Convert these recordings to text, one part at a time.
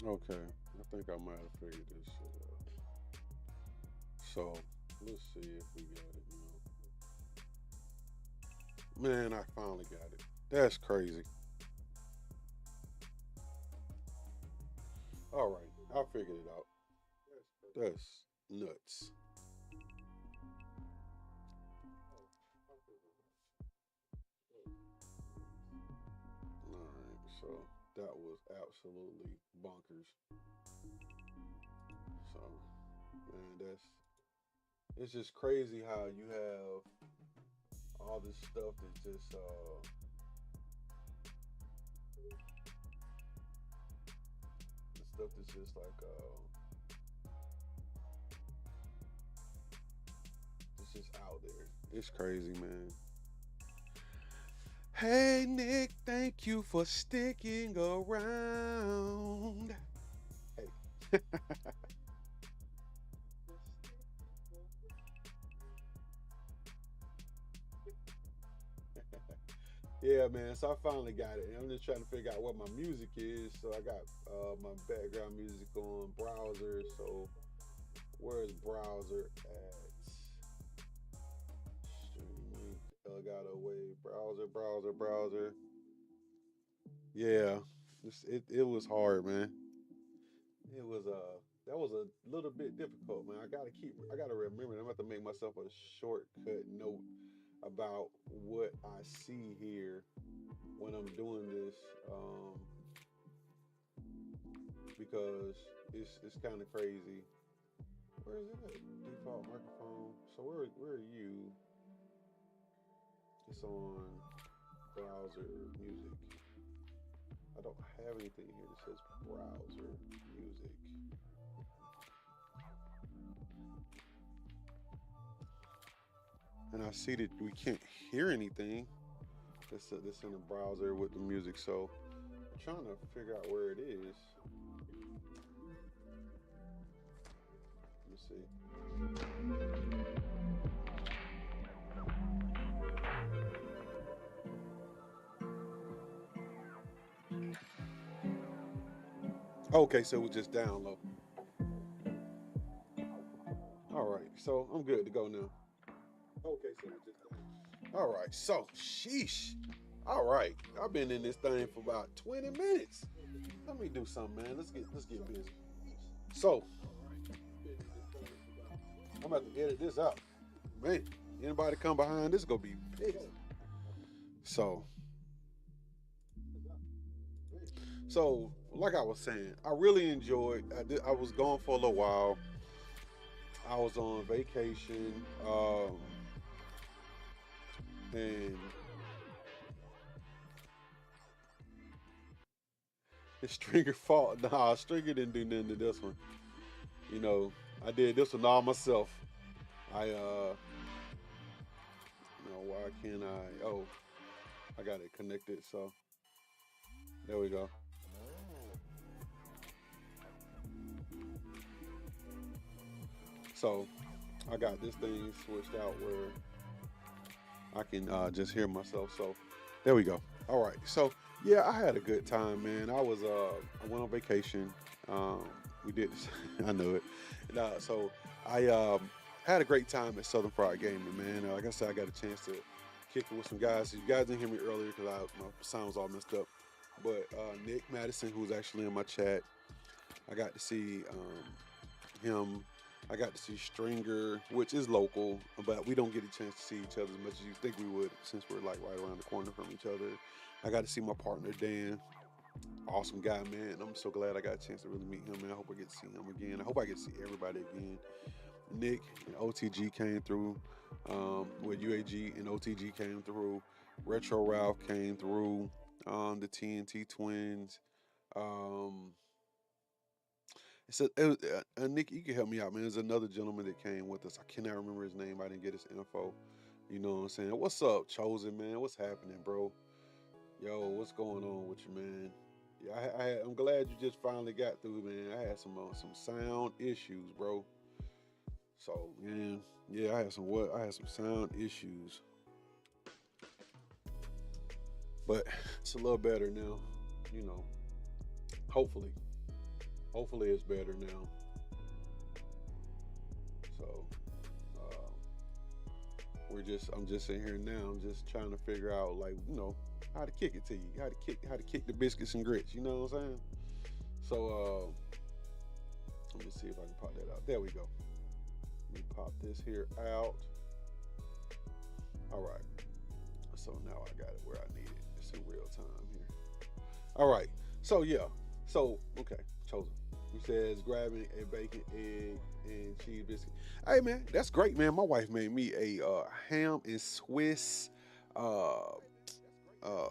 Okay, I think I might have figured this shit out. So let's see if we got it now. Man, I finally got it. That's crazy. All right, I figured it out. That's nuts. All right, so that was absolutely bonkers. So, man, it's just crazy how you have all this stuff that's just the stuff that's just like it's just out there. It's crazy, man. Hey Nick, thank you for sticking around. Hey. Yeah, man. So I finally got it. And I'm just trying to figure out what my music is. So I got my background music on browser. So where is browser at? Streaming Elgato Wave browser. Yeah, it was hard, man. It was that was a little bit difficult, man. I gotta remember. I'm gonna have to make myself a shortcut note about what I see here when I'm doing this, because it's kind of crazy. Where is it at? Default microphone. So where are you? It's on browser music. I don't have anything here that says browser music. And I see that we can't hear anything that's in the browser with the music. So I'm trying to figure out where it is. Let me see. Okay, so we just download. All right, so I'm good to go now. Okay, so we just download. All right, so sheesh. All right, I've been in this thing for about 20 minutes. Let me do something, man. Let's get busy. So I'm about to edit this out. Man, anybody come behind this gonna be pissed. So like I was saying, I really enjoyed. I was gone for a little while. I was on vacation, and it's Stringer fault. Nah, Stringer didn't do nothing to this one. You know, I did this one all myself. I why can't I? Oh, I got it connected. So there we go. So I got this thing switched out where I can just hear myself. So there we go. All right. So yeah, I had a good time, man. I went on vacation. Um, we did this. I know it. So I had a great time at Southern Fried Gaming, man. Like I said, I got a chance to kick it with some guys. You guys didn't hear me earlier because my sound was all messed up. But Nick Madison, who was actually in my chat, I got to see him. I got to see Stringer, which is local, but we don't get a chance to see each other as much as you think we would, since we're like right around the corner from each other. I got to see my partner Dan, awesome guy, man. I'm so glad I got a chance to really meet him, man. I hope I get to see him again. I hope I get to see everybody again. Nick and OTG came through, with UAG and OTG came through. Retro Ralph came through. The TNT Twins. Um, Nick, you can help me out, man. There's another gentleman that came with us. I cannot remember his name. I didn't get his info. You know what I'm saying? What's up, Chosen, man? What's happening, bro? Yo, what's going on with you, man? Yeah, I'm glad you just finally got through, man. I had some sound issues, bro. So, man, yeah, I had some sound issues, but it's a little better now. You know, hopefully. Hopefully it's better now. So uh, I'm just sitting here now. I'm just trying to figure out, like, how to kick it to you, how to kick the biscuits and grits. You know what I'm saying? So let me see if I can pop that out. There we go. Let me pop this here out. All right. So now I got it where I need it. It's in real time here. All right. So yeah. So okay, chosen. He says grabbing a bacon, egg, and cheese biscuit. Hey man, that's great, man. My wife made me a ham and Swiss uh, uh,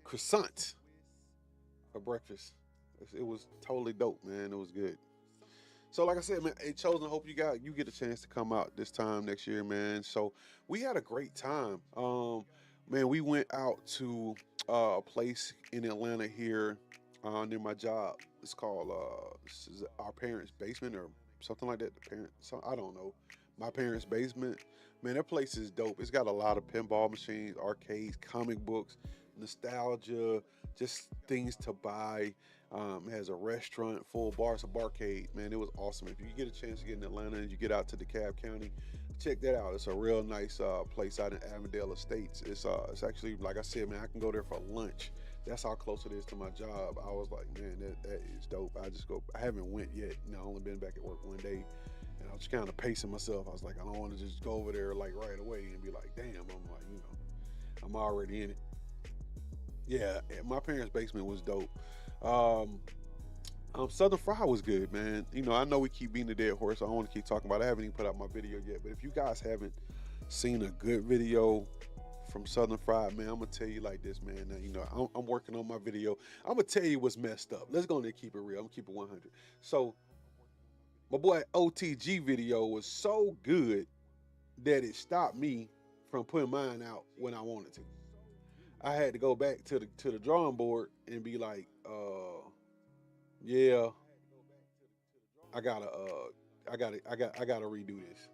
croissant for breakfast. It was totally dope, man. It was good. So like I said, man, hey chosen. Hope you get a chance to come out this time next year, man. So we had a great time. Man, we went out to a place in Atlanta here near my job. It's called this is our parents' basement or something like that. The parent, so I don't know. My parents' basement. Man, that place is dope. It's got a lot of pinball machines, arcades, comic books, nostalgia, just things to buy. It has a restaurant, full bars, a barcade. Man, it was awesome. If you get a chance to get in Atlanta and you get out to DeKalb County, check that out. It's a real nice place out in Avondale Estates. It's actually, like I said, man, I can go there for lunch. That's how close it is to my job. I was like, man, that is dope. I haven't went yet. I only been back at work one day, and I was kind of pacing myself. I was like, I don't want to just go over there like right away and be like, damn. I'm like, I'm already in it. Yeah, my parents' basement was dope. Um, Southern Fry was good, man. I know we keep beating the dead horse. So I don't want to keep talking about it. I haven't even put out my video yet. But if you guys haven't seen a good video from Southern Fried, man, I'm gonna tell you like this, man. Now, I'm working on my video. I'm gonna tell you what's messed up. Let's go and keep it real. I'm gonna keep it 100. So my boy OTG video was so good that it stopped me from putting mine out when I wanted to. I had to go back to the drawing board and be like, yeah, I gotta I gotta redo this.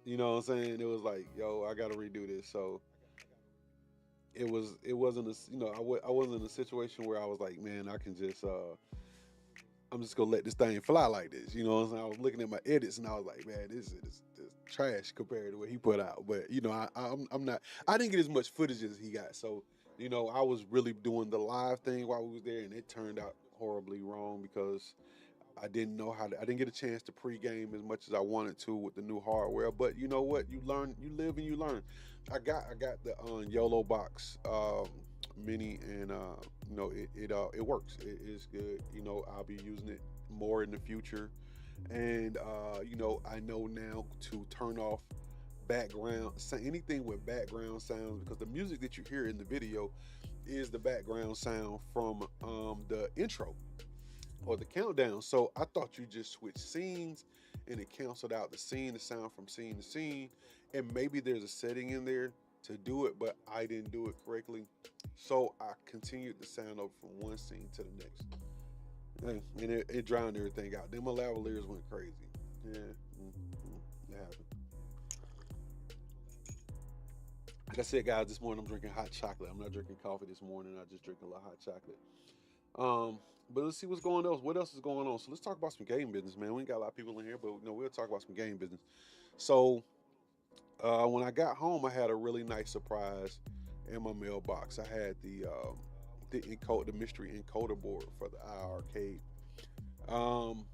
You know what I'm saying? It was like, yo, I gotta redo this. So it wasn't I wasn't in a situation where I was like, man, I can just I'm just gonna let this thing fly like this. You know what I'm saying? I was looking at my edits and I was like, man, this trash compared to what he put out. But I'm not. I didn't get as much footage as he got. So I was really doing the live thing while we was there, and it turned out horribly wrong because I didn't know how to. I didn't get a chance to pregame as much as I wanted to with the new hardware. But you know what? You learn, you live, and you learn. I got the YOLO box mini, and it works. It is good. I'll be using it more in the future, and I know now to turn off anything with background sounds, because the music that you hear in the video is the background sound from the intro or the countdown. So I thought you just switched scenes and it canceled out the sound from scene to scene. And maybe there's a setting in there to do it, but I didn't do it correctly. So I continued the sound over from one scene to the next. And it drowned everything out. Then my lavaliers went crazy. Yeah, it happened. Like I said, guys, this morning I'm drinking hot chocolate. I'm not drinking coffee this morning. I just drink a little hot chocolate. But let's see what's going on. What else is going on? So let's talk about some game business, man. We ain't got a lot of people in here, but we'll talk about some game business. So when I got home, I had a really nice surprise in my mailbox. I had the mystery encoder board for the arcade. Um,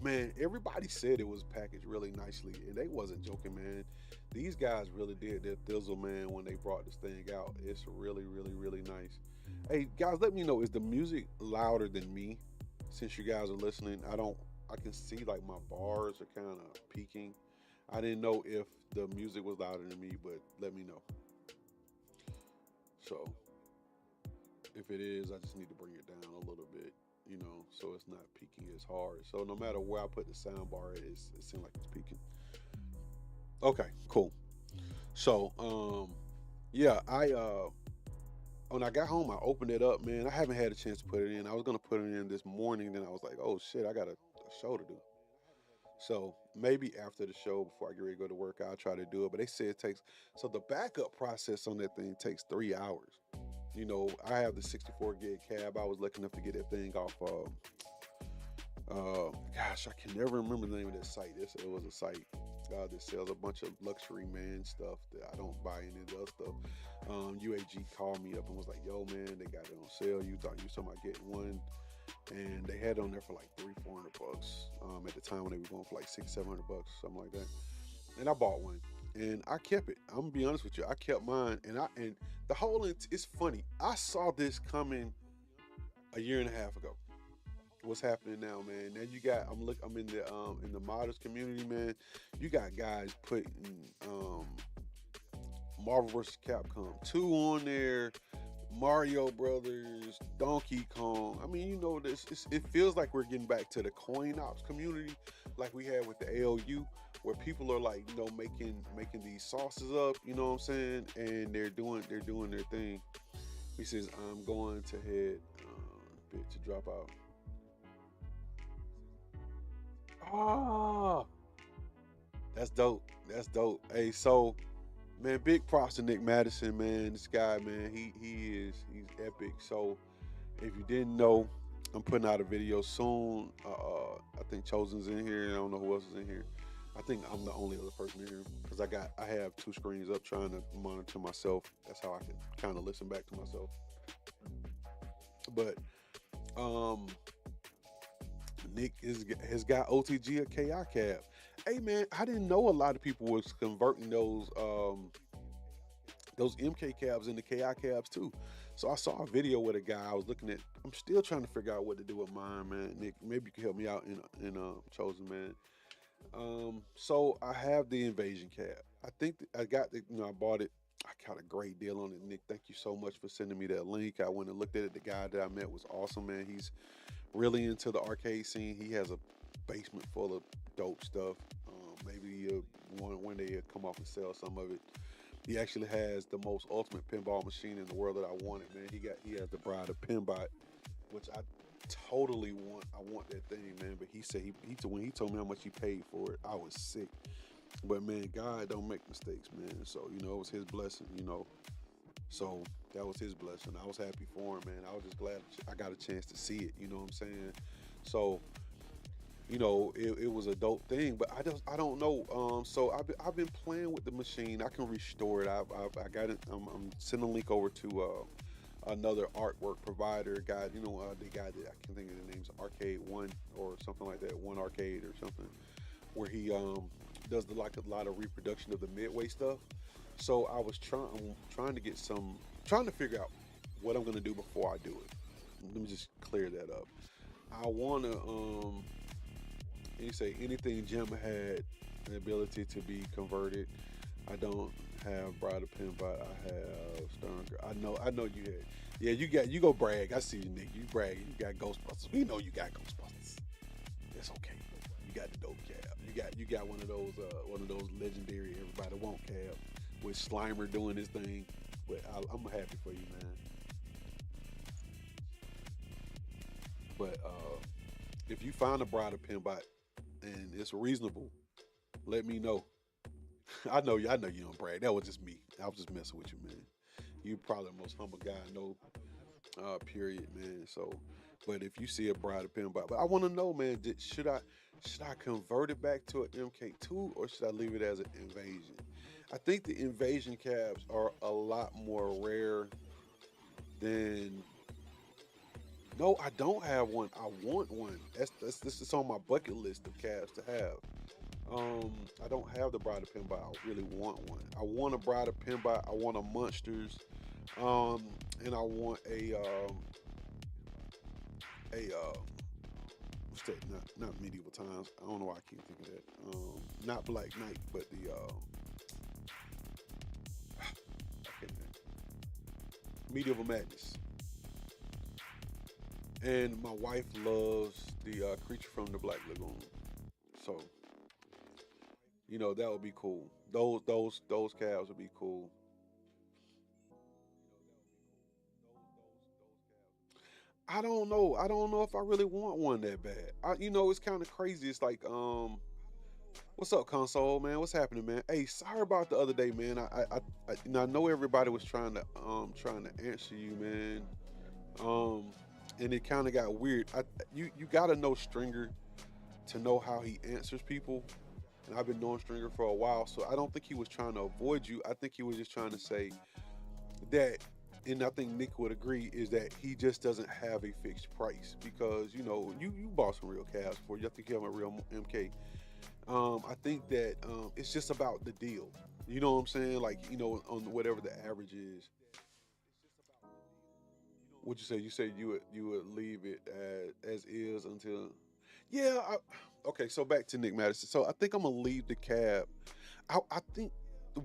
Man, everybody said it was packaged really nicely, and they wasn't joking, man. These guys really did their thizzle, man, when they brought this thing out. It's really, really, really nice. Hey, guys, let me know, is the music louder than me? Since you guys are listening, I can see like my bars are kind of peaking. I didn't know if the music was louder than me, but let me know. So if it is, I just need to bring it down a little bit, so it's not peaking as hard. So no matter where I put the sound bar, it seems like it's peaking. Okay, cool. So yeah, I when I got home, I opened it up, man. I haven't had a chance to put it in. I was gonna put it in this morning, then I was like, oh shit, I got a show to do. So maybe after the show, before I get ready to go to work, I'll try to do it. But they say it takes, so the backup process on that thing takes 3 hours. I have the 64 gig cab. I was lucky enough to get that thing off. Gosh, I can never remember the name of that site. It was a site that sells a bunch of luxury man stuff that I don't buy any of the other stuff. UAG called me up and was like, "Yo, man, they got it on sale. You thought you was talking about getting one?" And they had it on there for like 300-400 bucks. At the time when they were going for like 600-700 bucks, something like that. And I bought one, and I kept it. I'm gonna be honest with you. I kept mine, and the whole it's funny. I saw this coming a year and a half ago. What's happening now, man? Now you got I'm in the modders community, man. You got guys putting um Marvel vs. Capcom 2 on there, Mario Brothers, Donkey Kong. I mean, this. It feels like we're getting back to the coin ops community, like we had with the ALU, where people are like, making these sauces up. You know what I'm saying? And they're doing their thing. He says, "I'm going to head bit to drop out." Ah, that's dope. That's dope. Hey, so man, big props to Nick Madison, man. This guy, man, he's epic. So if you didn't know, I'm putting out a video soon. I think Chosen's in here. I don't know who else is in here. I think I'm the only other person in here because I have two screens up trying to monitor myself. That's how I can kind of listen back to myself. But um, Nick has got OTG a KI cab. Hey man, I didn't know a lot of people was converting those MK cabs into KI cabs too. So I saw a video with a guy I was looking at. I'm still trying to figure out what to do with mine, man. Nick, maybe you can help me out in chosen, man. So I have the invasion cab. I think I got I bought it. I got a great deal on it, Nick. Thank you so much for sending me that link. I went and looked at it. The guy that I met was awesome, man. He's really into the arcade scene. He has a basement full of dope stuff. Maybe one day he'll come off and sell some of it. He actually has the most ultimate pinball machine in the world that I wanted, man. He has the Bride of Pinbot, which I totally want. I want that thing, man. But he said when he told me how much he paid for it, I was sick. But man, God don't make mistakes, man. So it was his blessing, So that was his blessing. I was happy for him, man. I was just glad I got a chance to see it. You know what I'm saying? So it was a dope thing, but I don't know. So I've been playing with the machine. I can restore it. I got it. I'm sending a link over to another artwork provider guy. The guy that I can think of the name's Arcade One or something like that. One Arcade or something, where he does like a lot of reproduction of the midway stuff. So I'm trying to get trying to figure out what I'm gonna do before I do it. Let me just clear that up. I wanna you say anything Jim had the ability to be converted. I don't have Bride of Pinbot. I have Stern. I know you had. Yeah, you go brag. I see you, Nick. You brag. You got Ghostbusters. We know you got Ghostbusters. It's okay. You got the dope cab. You got one of those legendary everybody want cab with Slimer doing his thing. But I'm happy for you, man. But if you find a Bride of Pinbot and it's reasonable, let me know. I know you don't brag. That was just me. I was just messing with you, man. You probably the most humble guy I know. Period, man. So, but if you see a Bride of Pinbot, but I want to know, man, should I convert it back to an MK2 or should I leave it as an invasion? I think the invasion cabs are a lot more rare than. No, I don't have one. I want one. This is on my bucket list of cabs to have. I don't have the Bride of Pinbot. I really want one. I want a Bride of Pinbot. I want a Monsters, um, and I want a what's that? Not medieval times. I don't know why I keep thinking of that. Not Black Knight, but the okay, medieval madness. And my wife loves the creature from the Black Lagoon, so that would be cool. Those calves would be cool. I don't know. I don't know if I really want one that bad. It's kind of crazy. It's like What's up, console man? What's happening, man? Hey, sorry about the other day, man. I know everybody was trying to answer you, man. Um, and it kind of got weird. You gotta know Stringer to know how he answers people. And I've been knowing Stringer for a while, so I don't think he was trying to avoid you. I think he was just trying to say that, and I think Nick would agree, is that he just doesn't have a fixed price because you bought some real calves for you. I think you have a real MK. I think that it's just about the deal. You know what I'm saying? Like on whatever the average is. What you say? You said you would leave it as is until. Yeah. Okay. So back to Nick Madison. So I think I'm gonna leave the cab. I think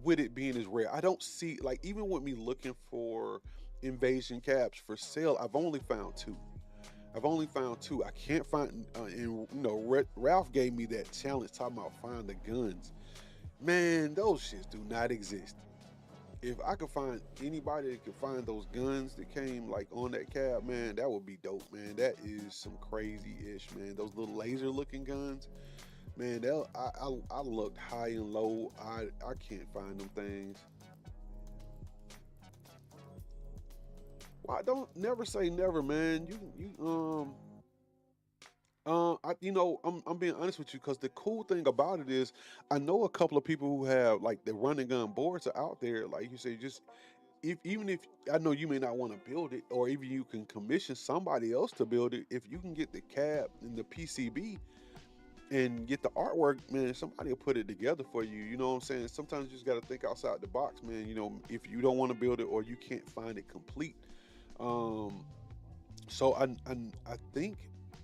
with it being as rare, I don't see like even with me looking for invasion cabs for sale. I've only found two. I've only found two. I can't find, and Ralph gave me that challenge talking about find the guns. Man, those shits do not exist. If I could find anybody that could find those guns that came like on that cab, man, that would be dope, man. That is some crazy ish, man. Those little laser looking guns, man. I looked high and low. I can't find them things. Why don't never say never, man. I'm being honest with you because the cool thing about it is I know a couple of people who have like the running gun boards are out there. Like you say, just if even if I know you may not want to build it, or even you can commission somebody else to build it. If you can get the cab and the PCB and get the artwork, man, somebody will put it together for you. You know what I'm saying? Sometimes you just got to think outside the box, man. If you don't want to build it or you can't find it complete. Um, so I think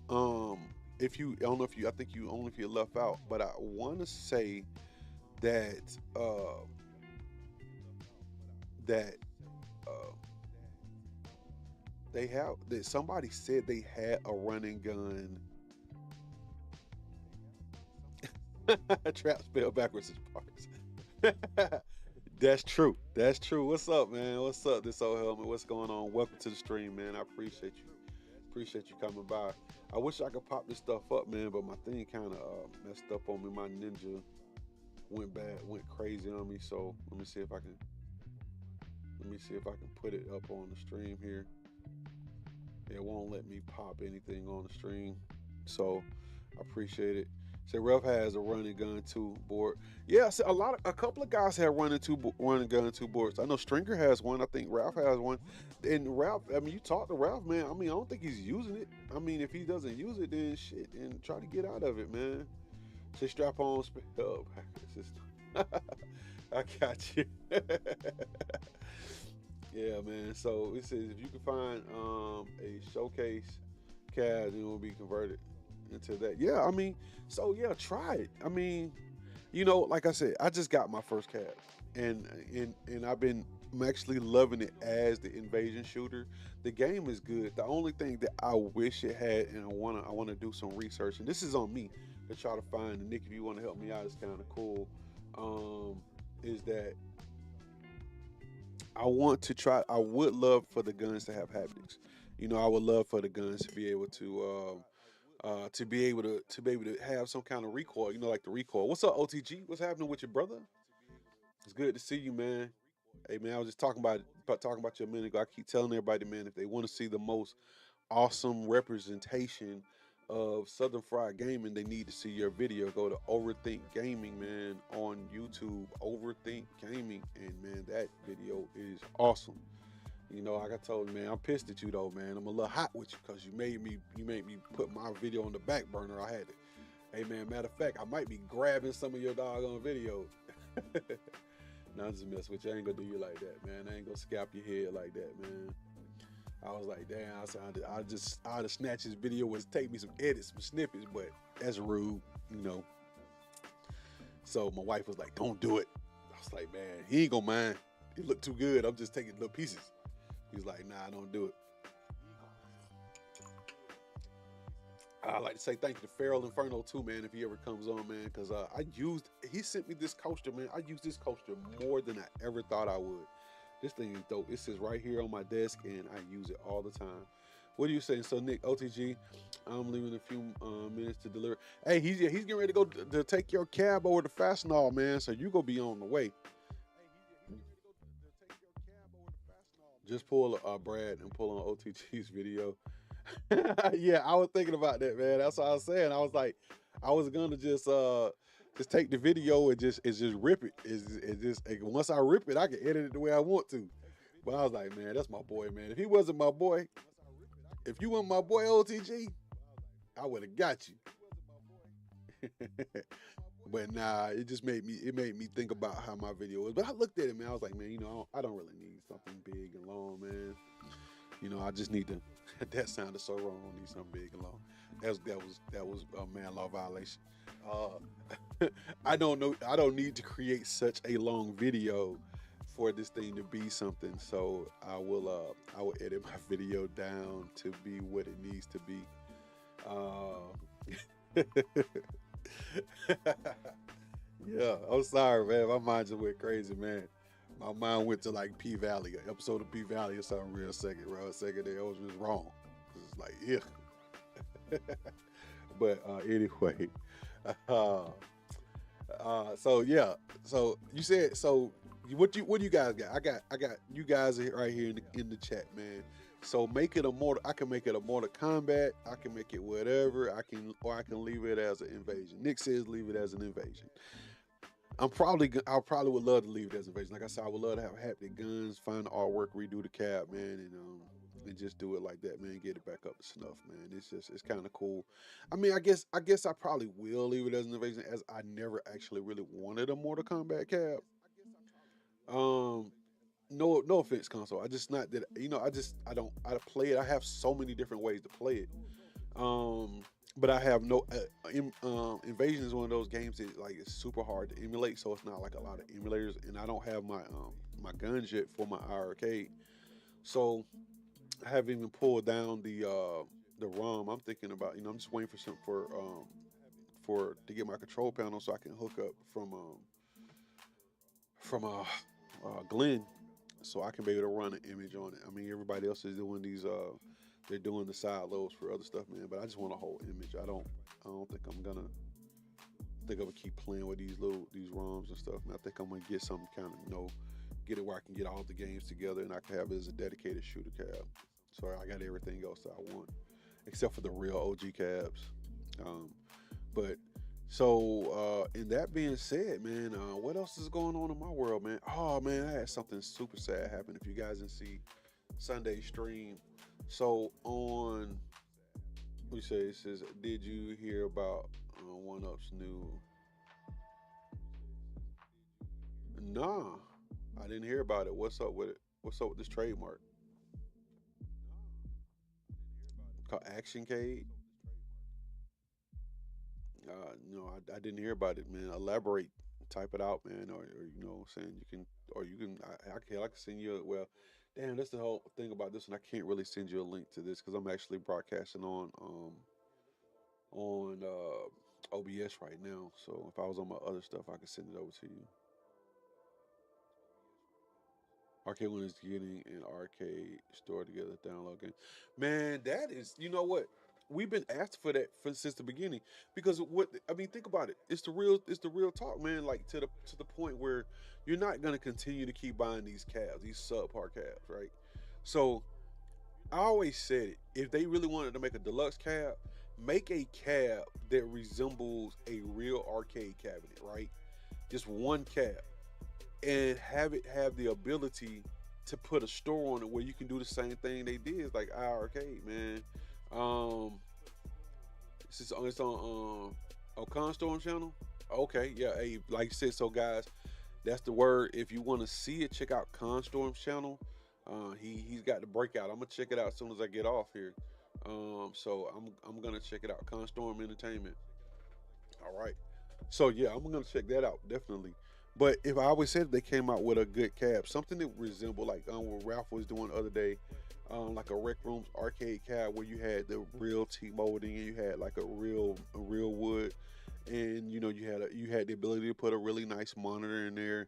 um if you I don't know if you I think you only if you left out, but I want to say that that uh they have that somebody said they had a running gun. Trap spelled backwards is parts. That's true. That's true. What's up, man? What's up, this old helmet? What's going on? Welcome to the stream, man. I appreciate you. Appreciate you coming by. I wish I could pop this stuff up, man, but my thing kind of messed up on me. My ninja went bad, went crazy on me. So let me see if I can put it up on the stream here. It won't let me pop anything on the stream. So I appreciate it. Say Ralph has a running gun two board. Yeah, so a couple of guys have running gun two boards. I know Stringer has one. I think Ralph has one. And Ralph, I mean, you talk to Ralph, man. I mean, I don't think he's using it. I mean, if he doesn't use it, then shit, and try to get out of it, man. Say strap on, oh, I got you. Yeah, man. So it says if you can find a showcase CAD, it will be converted into that. Yeah, I mean, so yeah, try it. I mean, like I said, I just got my first CAD, and I'm actually loving it as the invasion shooter. The game is good. The only thing that I wish it had, and I wanna do some research, and this is on me to try to find. And Nick, if you want to help me out, it's kind of cool. Um, is that I want to try. I would love for the guns to have haptics. I would love for the guns to be able to have some kind of recoil. Like the recoil. What's up, OTG? What's happening with your brother? It's good to see you, man. Hey, man, I was just talking about you a minute ago. I keep telling everybody, man, if they want to see the most awesome representation of Southern Fried Gaming, they need to see your video. Go to Overthink Gaming, man, on YouTube. Overthink Gaming, and man, that video is awesome. Like I told you, man, I'm pissed at you though, man. I'm a little hot with you because you made me put my video on the back burner. I had to. Hey, man, matter of fact, I might be grabbing some of your doggone videos. Nah, I'm just mess with you. I ain't gonna do you like that, man. I ain't gonna scalp your head like that, man. I was like, damn, I'd have snatched his video, was take me some edits, some snippets, but that's rude. So my wife was like, don't do it. I was like, man, he ain't gonna mind. It looked too good. I'm just taking little pieces. He was like, nah, don't do it. I'd like to say thank you to Feral Inferno too, man, if he ever comes on, man, because he sent me this coaster, man. I used this coaster more than I ever thought I would. This thing is dope. It sits right here on my desk, and I use it all the time. What are you saying? So Nick, OTG, I'm leaving a few minutes to deliver. Hey, he's getting ready to go to take your cab over to Fastenal, man. So you gonna be on the way. Just pull Brad and pull on OTG's video. Yeah, I was thinking about that, man. That's what I was saying. I was like, I was gonna just take the video and just rip it. It's just once I rip it, I can edit it the way I want to. But I was like, man, that's my boy, man. If he wasn't my boy, if you weren't my boy OTG, I would have got you. But nah, it made me think about how my video was. But I looked at it, man. I was like, man, I don't really need something big and long, man. I just need to. That sounded so wrong. I don't need something big and long. That was a man law violation. I don't know. I don't need to create such a long video for this thing to be something. So I will edit my video down to be what it needs to be. Yeah, I'm sorry, man. My mind just went crazy, man. My mind went to like P Valley, an episode of P Valley or something real second, bro. Second there, I was just wrong. It's like, yeah. But anyway, uh, so yeah, so you said so. What do you guys got? I got you guys right here in the chat, man. So make it a mortal. I can make it a Mortal Kombat. I can make it whatever. I can leave it as an invasion. Nick says leave it as an invasion. I probably would love to leave it as an invasion. Like I said, I would love to have haptic guns, find the artwork, redo the cab, man, and just do it like that, man. Get it back up to snuff, man. It's kind of cool. I mean, I guess I probably will leave it as an invasion, as I never actually really wanted a Mortal Kombat cab. Um, no offense, console. I just not that I don't I play it. I have so many different ways to play it. Um, but I have no Invasion is one of those games that like it's super hard to emulate, so it's not like a lot of emulators, and I don't have my guns yet for my arcade, so I haven't even pulled down the ROM. I'm thinking about I'm just waiting for some for to get my control panel so I can hook up from Glenn, so I can be able to run an image on it. I mean, everybody else is doing they're doing the side loads for other stuff, man. But I just want a whole image. I don't think I'm gonna keep playing with these ROMs and stuff. Man, I think I'm gonna get something kind of get it where I can get all the games together and I can have it as a dedicated shooter cab. So I got everything else that I want, except for the real OG cabs. Um, but in that being said, man, what else is going on in my world, man? Oh man, I had something super sad happen. If you guys didn't see Sunday stream, so on we say it says, did you hear about One Up's new? Nah, I didn't hear about it. What's up with it? What's up with this trademark called Action Cade? No, I didn't hear about it, man. Elaborate, type it out, man, or saying you can, or you can. I can send you. Well, damn, that's the whole thing about this, and I can't really send you a link to this because I'm actually broadcasting on OBS right now. So if I was on my other stuff, I could send it over to you. Arcade One is getting an arcade store together, download game. Man, that is, you know what? We've been asked for that since the beginning because what I mean, think about it. It's the real talk, man. Like to the point where you're not gonna continue to keep buying these cabs, these subpar cabs, right? So I always said it. If they really wanted to make a deluxe cab, make a cab that resembles a real arcade cabinet, right? Just one cab and have it have the ability to put a store on it where you can do the same thing they did, like iArcade, man. Um, it's on Constorm channel. Okay, yeah. Hey, like you said, so guys, that's the word. If you want to see it, check out Constorm's channel. He's got the breakout. I'm gonna check it out as soon as I get off here. So I'm gonna check it out. Constorm Entertainment. All right. So yeah, I'm gonna check that out definitely. But if I always said they came out with a good cab, something that resembled like what Ralph was doing the other day, like a Rec Room's arcade cab where you had the real T molding and you had like a real wood, and you had the ability to put a really nice monitor in there,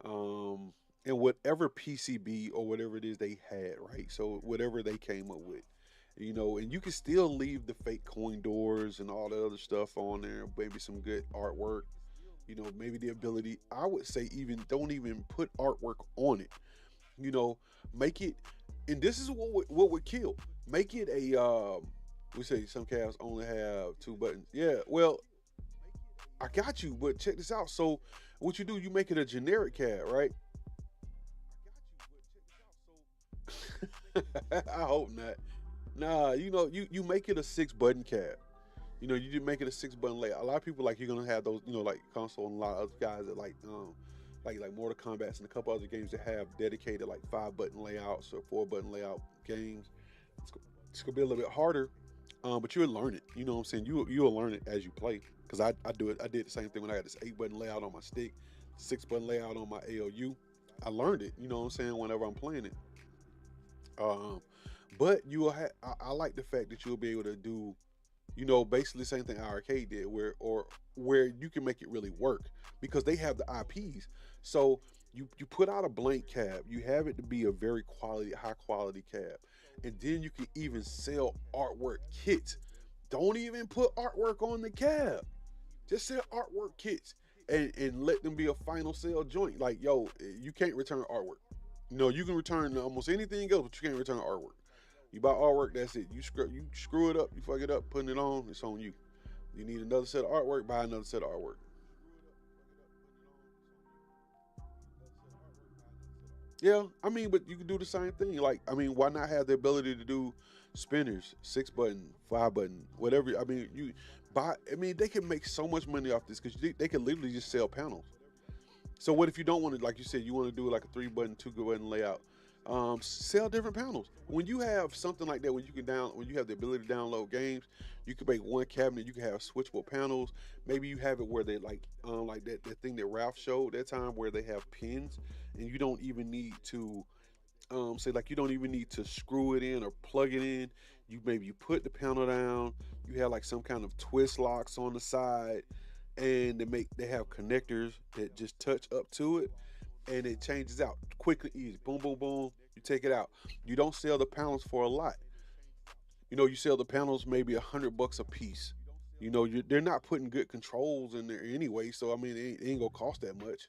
and whatever PCB or whatever it is they had, right? So whatever they came up with, And you can still leave the fake coin doors and all the other stuff on there, maybe some good artwork, maybe the ability, I would say, even don't even put artwork on it, you know, make it, and this is what would kill, make it a, we say some calves only have two buttons. Yeah, well, I got you, but check this out. So what you do, you make it a generic cab, right? I hope not. Nah, you make it a six button cab. You did make it a six button layout. A lot of people, like, you're gonna have those, like console, and a lot of other guys that like Mortal Kombat's and a couple other games that have dedicated like five button layouts or four button layout games. It's gonna be a little bit harder, but you'll learn it. You know what I'm saying? You'll learn it as you play. Cause I do it. I did the same thing when I had this eight button layout on my stick, six button layout on my ALU. I learned it. You know what I'm saying? Whenever I'm playing it. Um, but you will have. I like the fact that you'll be able to do, basically the same thing arcade did, where you can make it really work because they have the IPs. So you put out a blank cab, you have it to be a very high quality cab, and then you can even sell artwork kits. Don't even put artwork on the cab. Just sell artwork kits and let them be a final sale joint. Like, yo, you can't return artwork. You can return almost anything else, but you can't return artwork. You buy artwork, that's it. You screw it up, you fuck it up, putting it on, it's on you. You need another set of artwork, buy another set of artwork. Yeah, I mean, but you can do the same thing. Like, I mean, why not have the ability to do spinners, six button, five button, whatever? I mean, you buy. I mean, they can make so much money off this because they can literally just sell panels. So what if you don't want to, like you said, you want to do like a three button, two button layout? Sell different panels. When you have something like that, when you have the ability to download games, you can make one cabinet. You can have switchable panels. Maybe you have it where they like that thing that Ralph showed that time where they have pins, and you don't even need to say, like, you don't even need to screw it in or plug it in. You put the panel down. You have like some kind of twist locks on the side, and they have connectors that just touch up to it, and it changes out quickly, easy. Boom, boom, boom. You take it out. You don't sell the panels for a lot. You sell the panels maybe $100 a piece. They're not putting good controls in there anyway, so I mean, it ain't gonna cost that much.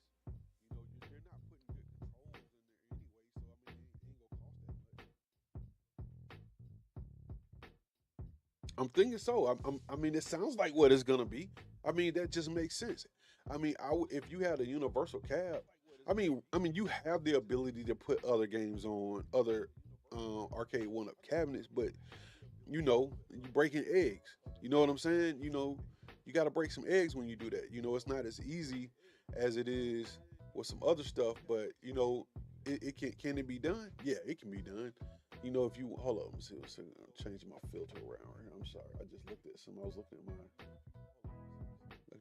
I'm thinking so. I mean, it sounds like what it's gonna be. I mean, that just makes sense. I mean, if you had a universal cab, I mean, you have the ability to put other games on other arcade one-up cabinets, but you breaking eggs. You know what I'm saying? You got to break some eggs when you do that. It's not as easy as it is with some other stuff, but it can it be done? Yeah, it can be done. If you hold on, let me see. I'm changing my filter around here. I'm sorry. I just looked at some. I was looking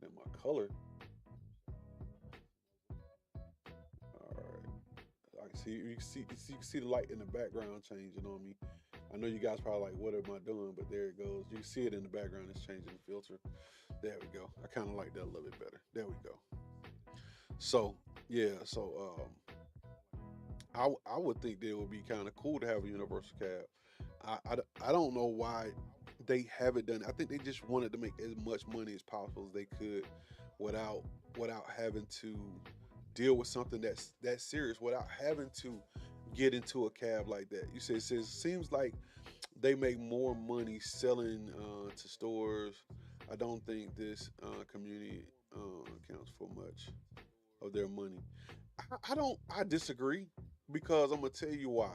at my color. All right. I can see you can see the light in the background changing on me. I know you guys probably like, what am I doing? But there it goes. You can see it in the background. It's changing the filter. There we go. I kind of like that a little bit better. There we go. So yeah. So I would think that it would be kind of cool to have a universal cab. I don't know why they haven't done it. I think they just wanted to make as much money as possible as they could without having to deal with something that's that serious, without having to get into a cab like that. You say it says seems like they make more money selling to stores. I don't think this community accounts for much of their money. I don't. I disagree because I'm gonna tell you why.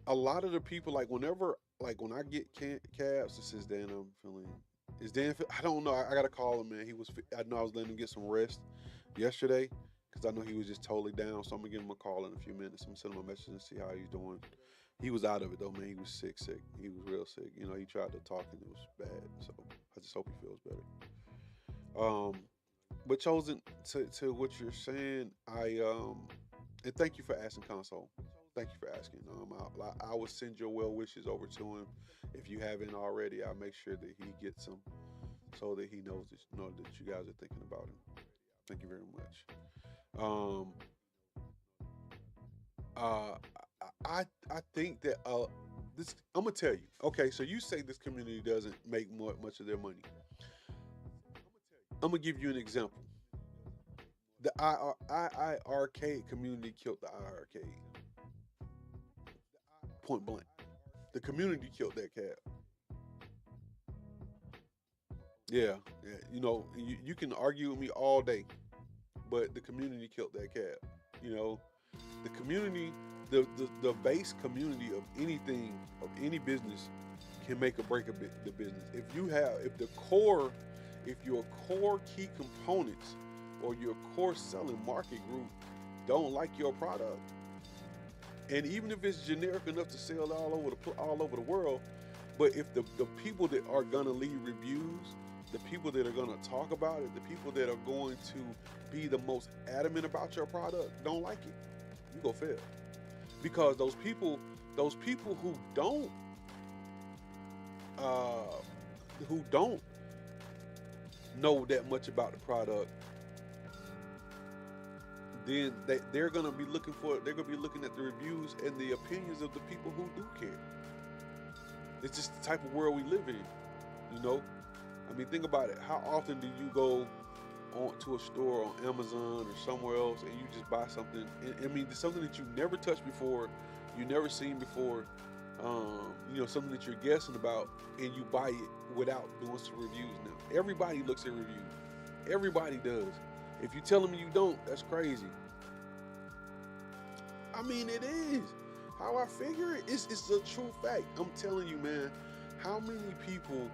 A lot of the people, like, whenever, like, when I get cabs, this is Dan. I'm feeling. Is Dan? I don't know. I gotta call him, man. I know I was letting him get some rest yesterday because I know he was just totally down. So I'm gonna give him a call in a few minutes. I'm gonna send him a message and see how he's doing. He was out of it though, man. He was sick, sick. He was real sick. He tried to talk and it was bad. So I just hope he feels better. Um, but chosen to what you're saying, and thank you for asking, console. Thank you for asking. I will send your well wishes over to him if you haven't already. I'll make sure that he gets them so that he know that you guys are thinking about him. Thank you very much. Um, uh, I think that this I'm gonna tell you. Okay, so you say this community doesn't make much of their money. I'm gonna give you an example. The I arcade community killed the I arcade. Point blank. The community killed that cab. Yeah, yeah. You can argue with me all day, but the community killed that cab. You know, the community, the base community of anything, of any business, can make or break the business. If your core key components or your core selling market group don't like your product, and even if it's generic enough to sell all over the world, but if the people that are gonna leave reviews, the people that are gonna talk about it, the people that are going to be the most adamant about your product don't like it, you go fail. Because those people uh, who don't know that much about the product, then they're gonna be looking at the reviews and the opinions of the people who do care. It's just the type of world we live in, you know. I mean, think about it. How often do you go to a store on Amazon or somewhere else and you just buy something? I mean, it's something that you never touched before, you never seen before, something that you're guessing about, and you buy it without doing some reviews. Now, everybody looks at reviews. Everybody does. If you tell them you don't, that's crazy. I mean, it is. How I figure it's a true fact. I'm telling you, man, how many people,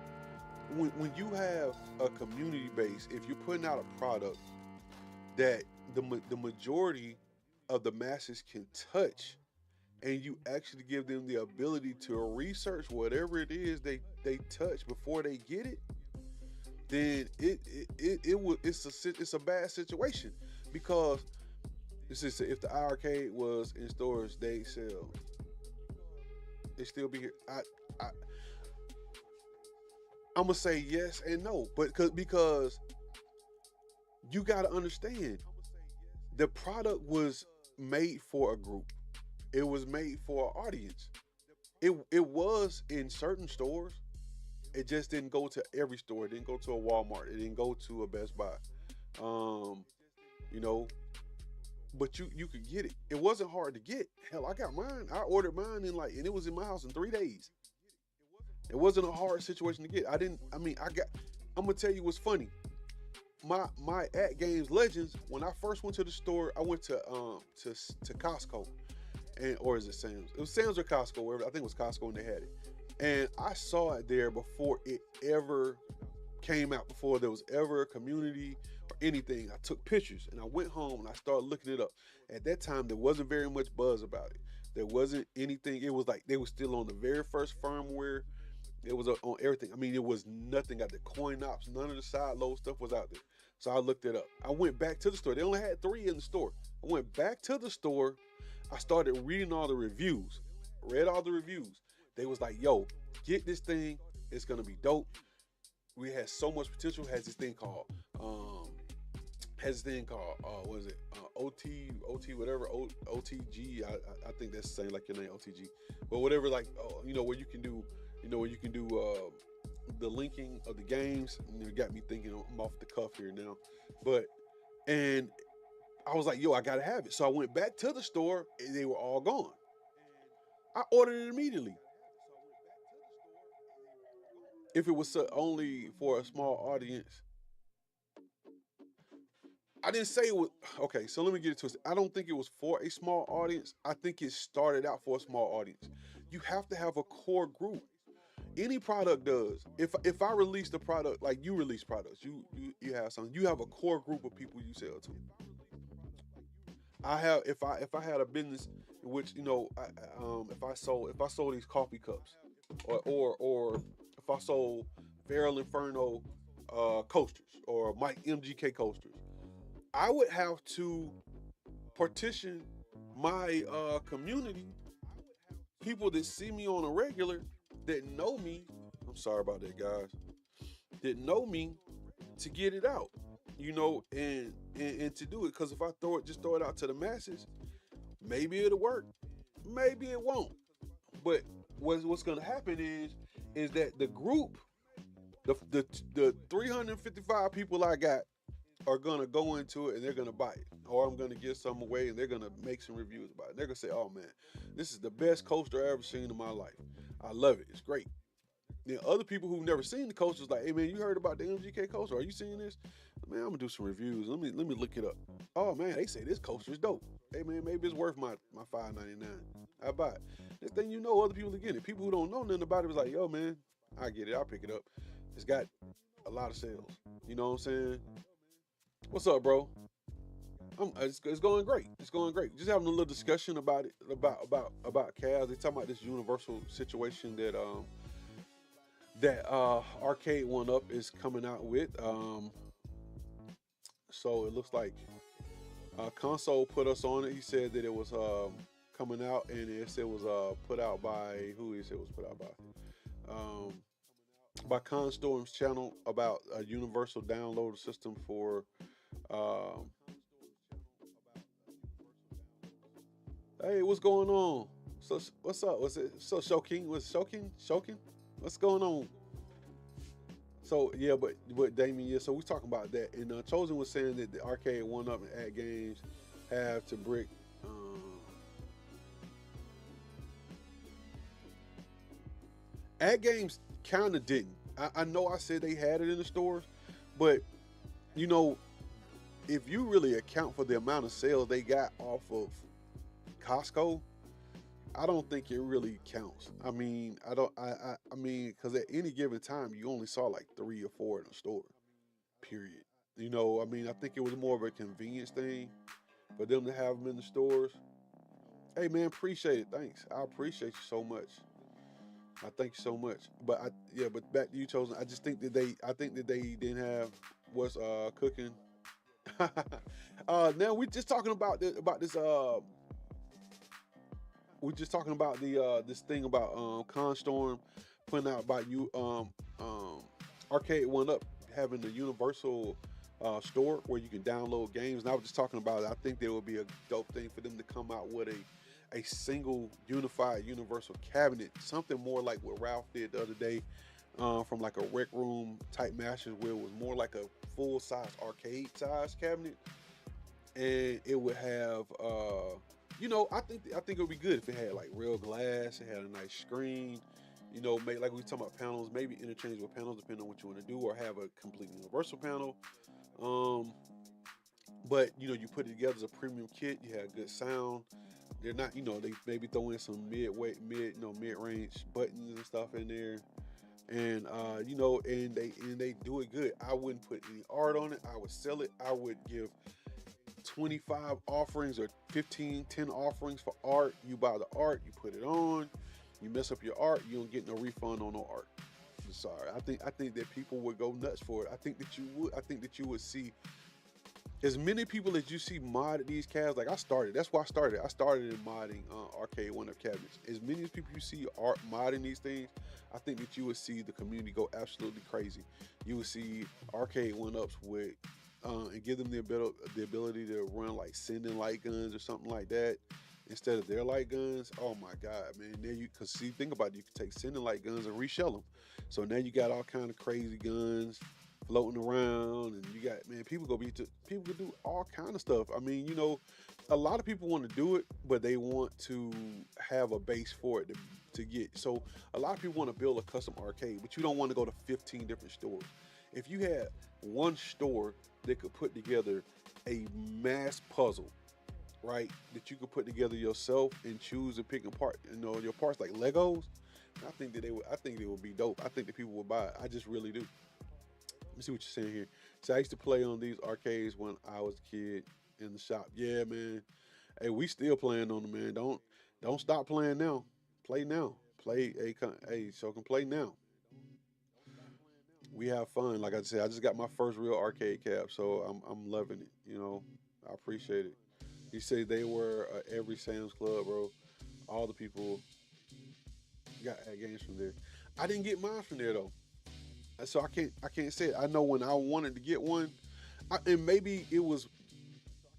when you have a community base, if you're putting out a product that the majority of the masses can touch, and you actually give them the ability to research whatever it is they touch before they get it, then it's a bad situation. Because it's just, if the arcade was in stores, they still be here. I I'm gonna say yes and no, but because you got to understand, the product was made for a group. It was made for an audience. It was in certain stores. It just didn't go to every store. It didn't go to a Walmart. It didn't go to a Best Buy. Um, you know, but you could get it. It wasn't hard to get. Hell, I got mine. I ordered mine and it was in my house in 3 days. It wasn't a hard situation to get. I didn't. I mean, I got. I'm gonna tell you what's funny. My at Games Legends. When I first went to the store, I went to Costco, and or is it Sam's? It was Sam's or Costco. Wherever, I think it was Costco, and they had it. And I saw it there before it ever came out. Before there was ever a community or anything. I took pictures and I went home and I started looking it up. At that time, there wasn't very much buzz about it. There wasn't anything. It was like they were still on the very first firmware. It was on everything. I mean, it was nothing. Got the coin ops. None of the side load stuff was out there. So I looked it up. I went back to the store. They only had 3 in the store. I went back to the store. I started reading all the reviews. Read all the reviews. They was like, yo, get this thing. It's going to be dope. We had so much potential. What is it? OT, whatever, OTG. I think that's the same like your name, OTG. But whatever, like, where you can do, the linking of the games. It got me thinking, I'm off the cuff here now. And I was like, yo, I got to have it. So I went back to the store and they were all gone. I ordered it immediately. If it was only for a small audience, I didn't say it was. Okay, so let me get it twisted. I don't think it was for a small audience. I think it started out for a small audience. You have to have a core group. Any product does. If I release the product, like you release products, you have something. You have a core group of people you sell to. I have if I had a business in which if I sold these coffee cups, or if I sold Feral Inferno coasters or Mike MGK coasters, I would have to partition my community, people that see me on a regular, that know me. I'm sorry about that, guys. That know me, to get it out, and to do it. Because if I throw it out to the masses, maybe it'll work, maybe it won't. But what's gonna happen is that the group, the 355 people I got are gonna go into it and they're gonna buy it, or I'm gonna give some away and they're gonna make some reviews about it. They're gonna say, "Oh man, this is the best coaster I ever seen in my life. I love it. It's great." Then other people who've never seen the coasters, like, "Hey man, you heard about the MGK coaster? Are you seeing this? Man, I'm gonna do some reviews. Let me look it up. Oh man, they say this coaster is dope. Hey man, maybe it's worth my $5.99. I buy it. This thing, you know, other people are getting it. People who don't know nothing about it was like, yo man, I get it. I'll pick it up. It's got a lot of sales. You know what I'm saying? What's up, bro? It's going great. It's going great. Just having a little discussion about it, about Cavs. They talking about this universal situation that Arcade One Up is coming out with. So it looks like Console put us on it. He said that it was coming out, and it said it was put out by who he said it was put out by Constorm's channel about a universal download system for. Um, hey, what's going on? So what's up? What's it? So Shokin? Was Shokin? Shokin? What's going on? So yeah, but Damien, yeah. So we talking about that, and Chosen was saying that the Arcade One Up and Ad Games have to brick. Ad Games kind of didn't. I know I said they had it in the stores, but you know, if you really account for the amount of sales they got off of Costco, I don't think it really counts. I mean, I don't. I mean, because at any given time, you only saw like 3 or 4 in the store. Period. You know, I mean, I think it was more of a convenience thing for them to have them in the stores. Hey, man, appreciate it. Thanks. I appreciate you so much. I thank you so much. But yeah, but back to you, Chosen. I just think that I think that they didn't have what's cooking. Now we just talking about this. We're just talking about the this thing about Constorm putting out about you Arcade One Up having the universal store where you can download games. And I was just talking about it. I think there would be a dope thing for them to come out with a single unified universal cabinet, something more like what Ralph did the other day from like a rec room type masters where it was more like a full size arcade size cabinet, and it would have you know, I think it would be good if it had like real glass, it had a nice screen, you know, make like we talking about panels, maybe interchangeable panels depending on what you want to do, or have a complete universal panel. Um, but you know, you put it together as a premium kit, you have good sound. They're not, you know, they maybe throw in some mid range buttons and stuff in there, and you know, and they do it good. I wouldn't put any art on it. I would sell it. I would give 25 offerings or 15, 10 offerings for art. You buy the art, you put it on, you mess up your art, you don't get no refund on no art. I'm sorry. I think that people would go nuts for it. I think that you would see as many people as you see mod these cabs. Like I started. That's why I started. I started in modding Arcade One Up cabinets. As many as people you see art modding these things, I think that you would see the community go absolutely crazy. You would see Arcade One Ups with and give them the ability to run like sending light guns or something like that instead of their light guns. Oh my God, man! Now cause see, think about it, you can take sending light guns and reshell them. So now you got all kind of crazy guns floating around, and you got, man, people could do all kind of stuff. I mean, you know, a lot of people want to do it, but they want to have a base for it to get. So a lot of people want to build a custom arcade, but you don't want to go to 15 different stores. If you had one store that could put together a mass puzzle, right, that you could put together yourself and choose and pick apart, you know, your parts like Legos, I think that I think it would be dope. I think that people would buy it. I just really do. Let me see what you're saying here. So I used to play on these arcades when I was a kid in the shop. Yeah, man. Hey, we still playing on them, man. Don't stop playing now. Play now. Hey, so can play now. We have fun. Like I said, I just got my first real arcade cab, so I'm loving it. You know, I appreciate it. He said they were every Sam's Club, bro. All the people got games from there. I didn't get mine from there though, so I can't say it. I know when I wanted to get one, and maybe it was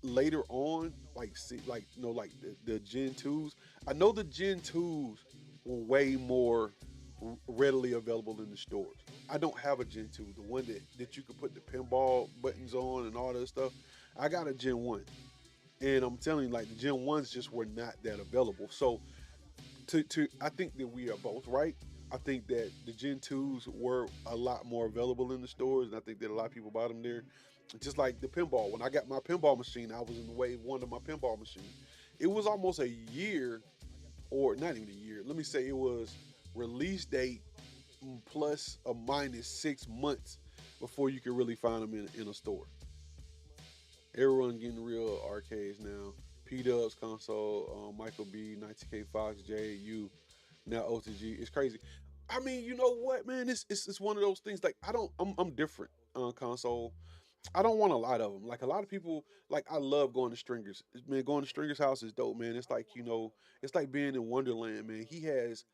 later on, like see, like you know, like the Gen twos. I know the Gen twos way more readily available in the stores. I don't have a Gen 2, the one that you can put the pinball buttons on and all that stuff. I got a Gen 1. And I'm telling you, like the Gen 1s just were not that available. So to I think that we are both right. I think that the Gen 2s were a lot more available in the stores, and I think that a lot of people bought them there. Just like the pinball. When I got my pinball machine, I was in the wave one of my pinball machine. It was almost a year, or not even a year. Let me say it was release date plus or minus 6 months before you could really find them in a store. Everyone getting real arcades now. P Dubs console, Michael B, 19K Fox, J, U, now OTG. It's crazy. I mean, you know what, man? It's one of those things. Like I'm different on console. I don't want a lot of them. Like a lot of people, like I love going to Stringers. Man, going to Stringers' house is dope, man. It's like it's like being in Wonderland, man. He has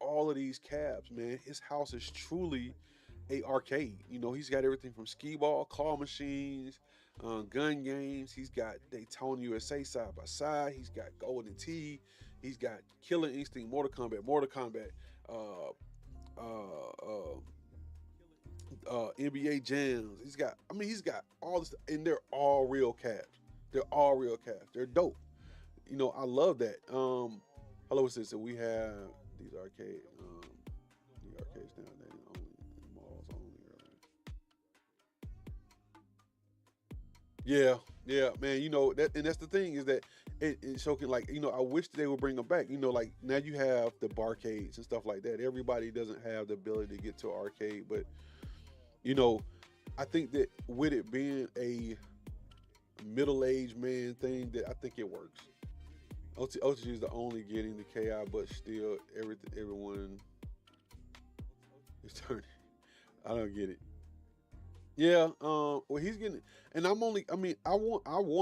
all of these cabs, man. His house is truly a arcade. He's got everything from skee ball, claw machines, gun games. He's got Daytona USA side by side. He's got Golden Tee. He's got Killer Instinct, Mortal Kombat, uh, uh, NBA jams. He's got all this, and they're all real cabs. They're all real cabs. They're dope. I love that. Hello, sister. We have these the arcades nowadays only in malls only. Yeah, yeah, man. That, and that's the thing is that it's showing like I wish they would bring them back. Like now you have the barcades and stuff like that. Everybody doesn't have the ability to get to an arcade, but you know, I think that with it being a middle-aged man thing, that I think it works. OTG is the only getting the KI, but still everyone is turning. I don't get it. Yeah, well he's getting, and I want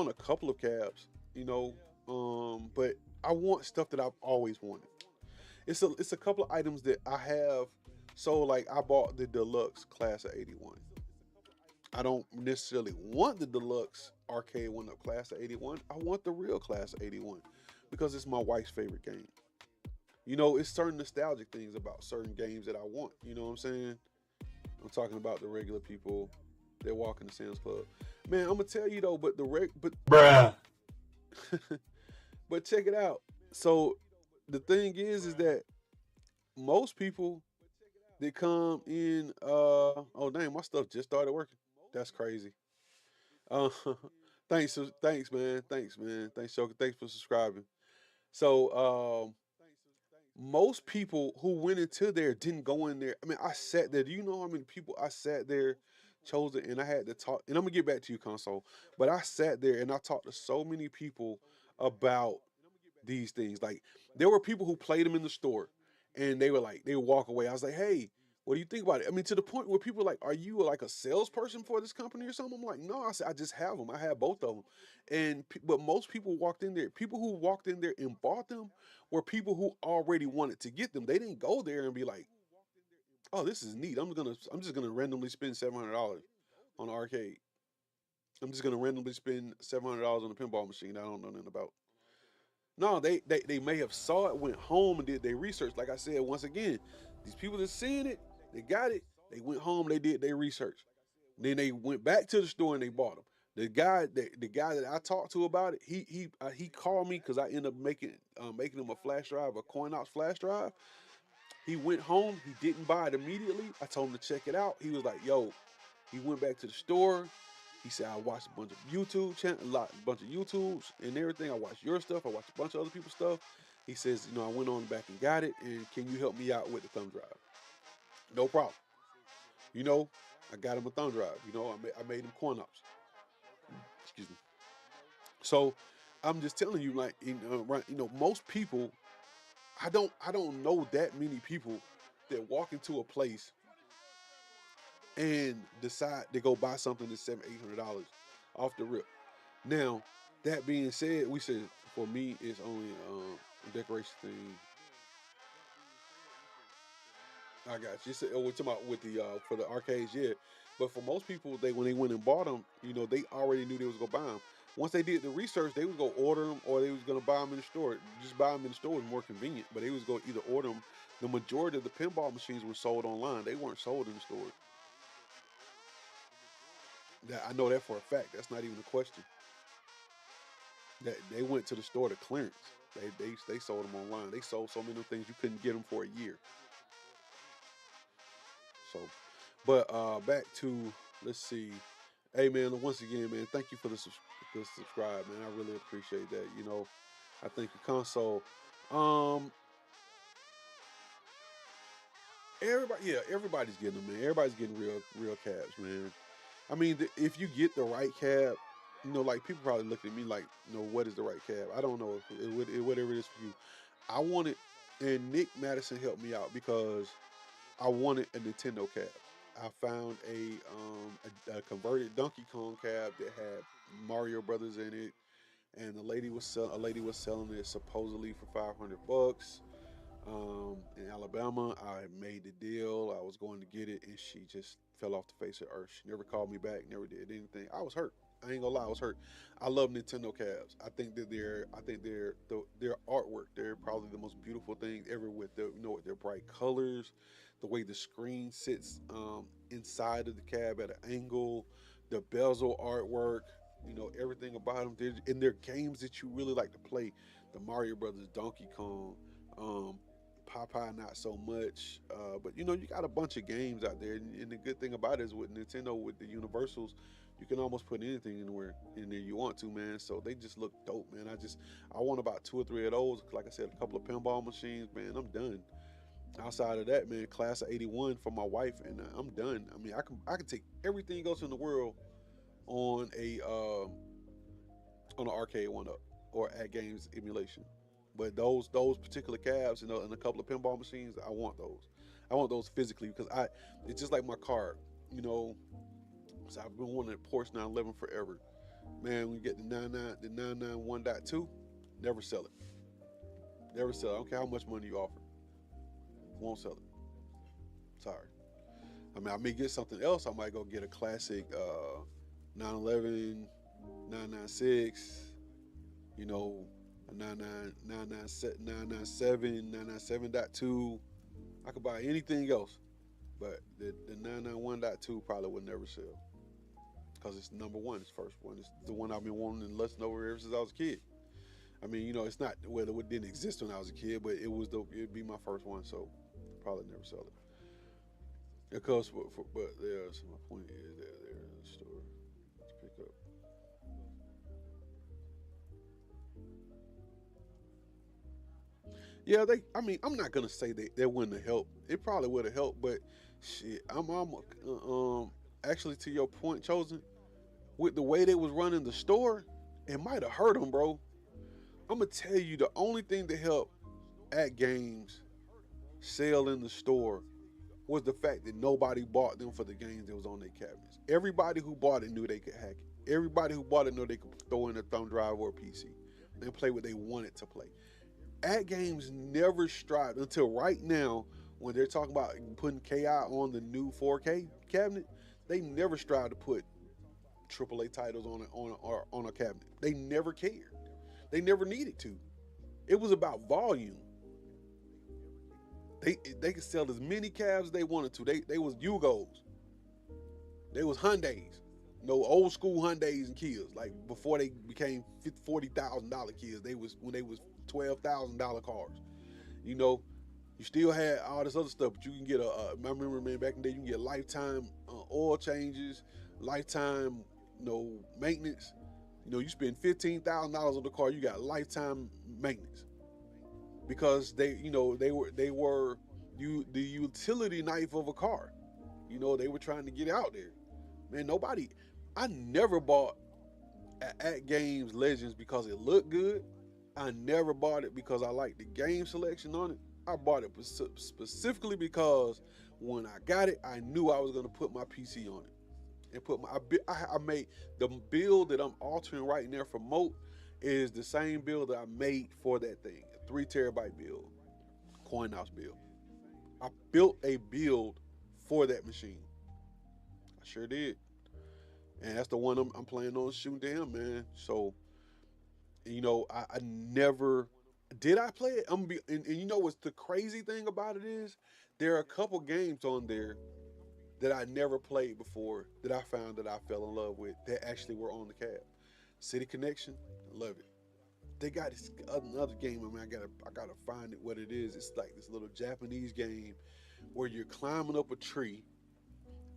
a couple of cabs, but I want stuff that I've always wanted. It's a couple of items that I have. So like I bought the deluxe class of '81. I don't necessarily want the deluxe arcade one up class of '81. I want the real class of '81 because it's my wife's favorite game. It's certain nostalgic things about certain games that I want. You know what I'm saying? I'm talking about the regular people that walk in the Sam's Club. Man, I'm gonna tell you though, Bruh. but check it out. So the thing is that most people that come in, oh dang, my stuff just started working. That's crazy. Uh, thanks, man. Thanks, man. Thanks, Shoka. Thanks for subscribing. So, most people who went into there didn't go in there. I mean, I sat there. Do you know how many people I sat there, chose it, and I had to talk? And I'm gonna get back to you, console. But I sat there and I talked to so many people about these things. Like there were people who played them in the store, and they would walk away. I was like, hey, what do you think about it? I mean, to the point where people are like, are you like a salesperson for this company or something? I'm like, no, I said I just have them. I have both of them, but most people walked in there. People who walked in there and bought them were people who already wanted to get them. They didn't go there and be like, oh, this is neat. I'm just gonna randomly spend $700 on an arcade. I'm just gonna randomly spend $700 on a pinball machine I don't know nothing about. No, they may have saw it, went home, and did their research. Like I said, once again, these people that seeing it, they got it. They went home, they did their research. Then they went back to the store and they bought them. The guy that I talked to about it, he called me because I ended up making him a flash drive, a CoinOps flash drive. He went home, he didn't buy it immediately. I told him to check it out. He was like, "Yo," he went back to the store. He said, I watched a bunch of YouTube channel, a bunch of YouTubes and everything. I watched your stuff. I watched a bunch of other people's stuff. He says, I went on back and got it. And can you help me out with the thumb drive? No problem. You know, I got him a thumb drive. I made him coin ops. Excuse me. So I'm just telling you, like, right, most people, I don't know that many people that walk into a place and decide to go buy something that's $700, $800 off the rip. Now, that being said, we said for me it's only a decoration thing. I got you. Said, oh, we're talking about with the for the arcades, yeah. But for most people, they when they went and bought them, they already knew they was gonna buy them. Once they did the research, they would go order them, or they was gonna buy them in the store. Just buy them in the store was more convenient, but they was gonna either order them. The majority of the pinball machines were sold online. They weren't sold in the store. That I know that for a fact. That's not even a question. That they went to the store to clearance. They sold them online. They sold so many things you couldn't get them for a year. So, but back to, let's see. Hey man, once again, man, thank you for the subscribe, man. I really appreciate that. You know, I think the console. Um, everybody's getting them, man. Everybody's getting real cabs, man. I mean, if you get the right cab, like people probably look at me like, what is the right cab? I don't know if whatever it is for you. I wanted, and Nick Madison helped me out because I wanted a Nintendo cab. I found a converted Donkey Kong cab that had Mario Brothers in it, and a lady was selling it supposedly for $500. In Alabama, I made the deal. I was going to get it, and she just fell off the face of the earth. She never called me back. Never did anything. I was hurt. I ain't gonna lie, I was hurt. I love Nintendo cabs. I think their artwork. They're probably the most beautiful thing ever. With with their bright colors, the way the screen sits inside of the cab at an angle, the bezel artwork. Everything about them. And they're games that you really like to play. The Mario Brothers, Donkey Kong. Um, Popeye not so much, but you got a bunch of games out there, and the good thing about it is with Nintendo, with the Universals, you can almost put anything anywhere in there you want to, man. So they just look dope, man. I want about two or three of those. Like I said, a couple of pinball machines, man. I'm done. Outside of that, man, class of '81 for my wife, and I'm done. I mean, I can take everything else in the world on an arcade one up or at games emulation. But those particular cabs, and a couple of pinball machines, I want those. I want those physically because it's just like my car, you know. So I've been wanting a Porsche 911 forever. Man, when you get the 991.2, never sell it. Never sell it. I don't care how much money you offer. Won't sell it. Sorry. I mean, I may get something else. I might go get a classic 911, 996, a 997.2. I could buy anything else, but the 991.2 probably would never sell because it's number one. It's first one. It's the one I've been wanting and lusting over ever since I was a kid. I mean, it's not whether it didn't exist when I was a kid, but it'd be my first one, so probably never sell it. Because, but there's my point is there's the store to pick up. Yeah, I mean, I'm not gonna say that wouldn't have helped. It probably would have helped, but shit, actually to your point, chosen with the way they was running the store, it might have hurt them, bro. I'm gonna tell you, the only thing that helped at games sell in the store was the fact that nobody bought them for the games that was on their cabinets. Everybody who bought it knew they could hack it. Everybody who bought it knew they could throw in a thumb drive or a PC and play what they wanted to play. At games never strived until right now when they're talking about putting KI on the new 4K cabinet. They never strive to put AAA titles on a cabinet. They never cared. They never needed to. It was about volume. They could sell as many cabs as they wanted to. They was Yugos. They was Hyundais. Old school Hyundais and Kias. Like before they became $40,000 Kias. They was when they was $12,000 cars. You know, you still had all this other stuff, but you can get I remember, man, back in the day, you can get lifetime oil changes, lifetime, maintenance. You spend $15,000 on the car, you got lifetime maintenance because they were the utility knife of a car. They were trying to get out there. Man, I never bought at Games Legends because it looked good. I never bought it because I liked the game selection on it. I bought it specifically because when I got it, I knew I was going to put my PC on it and I made the build that I'm altering right now for Moat is the same build that I made for that thing, a 3 terabyte build, CoinOps build. I built a build for that machine. I sure did. and that's the one I'm planning on shooting to him, man. So I never did I play it. I'm gonna be, and you know what's the crazy thing about it is there are a couple games on there that I never played before that I found that I fell in love with that actually were on the cab. City Connection, I love it. They got this another game. I mean, I gotta find it what it is. It's like this little Japanese game where you're climbing up a tree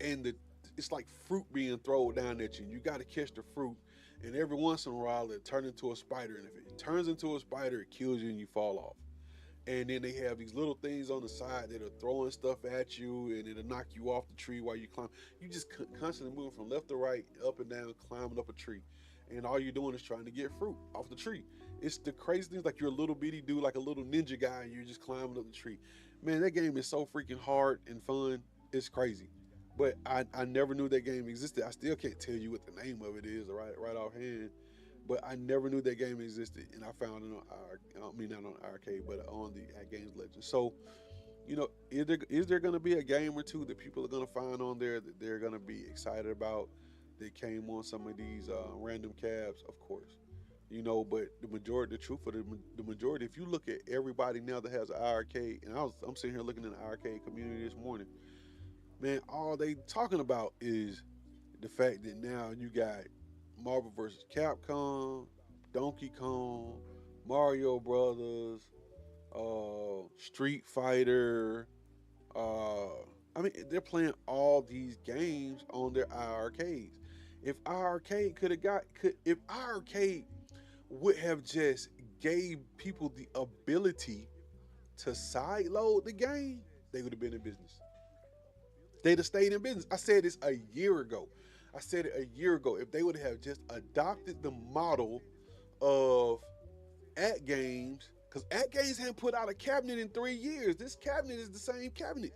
and it's like fruit being thrown down at you. And you got to catch the fruit, and every once in a while it turns into a spider. And if it turns into a spider, it kills you and you fall off. And then they have these little things on the side that are throwing stuff at you, and it'll knock you off the tree while you climb. You just constantly moving from left to right, up and down, climbing up a tree, and all you're doing is trying to get fruit off the tree. It's the crazy things, like you're a little bitty dude, like a little ninja guy, and you're just climbing up the tree. Man, that game is so freaking hard and fun. It's crazy. But I never knew that game existed. I still can't tell you what the name of it is right offhand. But I never knew that game existed, and I found it on I mean not on arcade, but on the at Games Legend. So, is there going to be a game or two that people are going to find on there that they're going to be excited about that came on some of these random cabs? Of course, but the truth of the majority, if you look at everybody now that has an arcade, and I'm sitting here looking in the arcade community this morning, man, all they talking about is the fact that now you got Marvel vs. Capcom, Donkey Kong, Mario Brothers, Street Fighter. Uh, I mean, they're playing all these games on their arcades. If our arcade if our arcade would have just gave people the ability to sideload the game, they would have been in business. They'd have stayed in business. I said this a year ago. I said it a year ago. If they would have just adopted the model of at games, because at games hadn't put out a cabinet in 3 years. This cabinet is the same cabinet.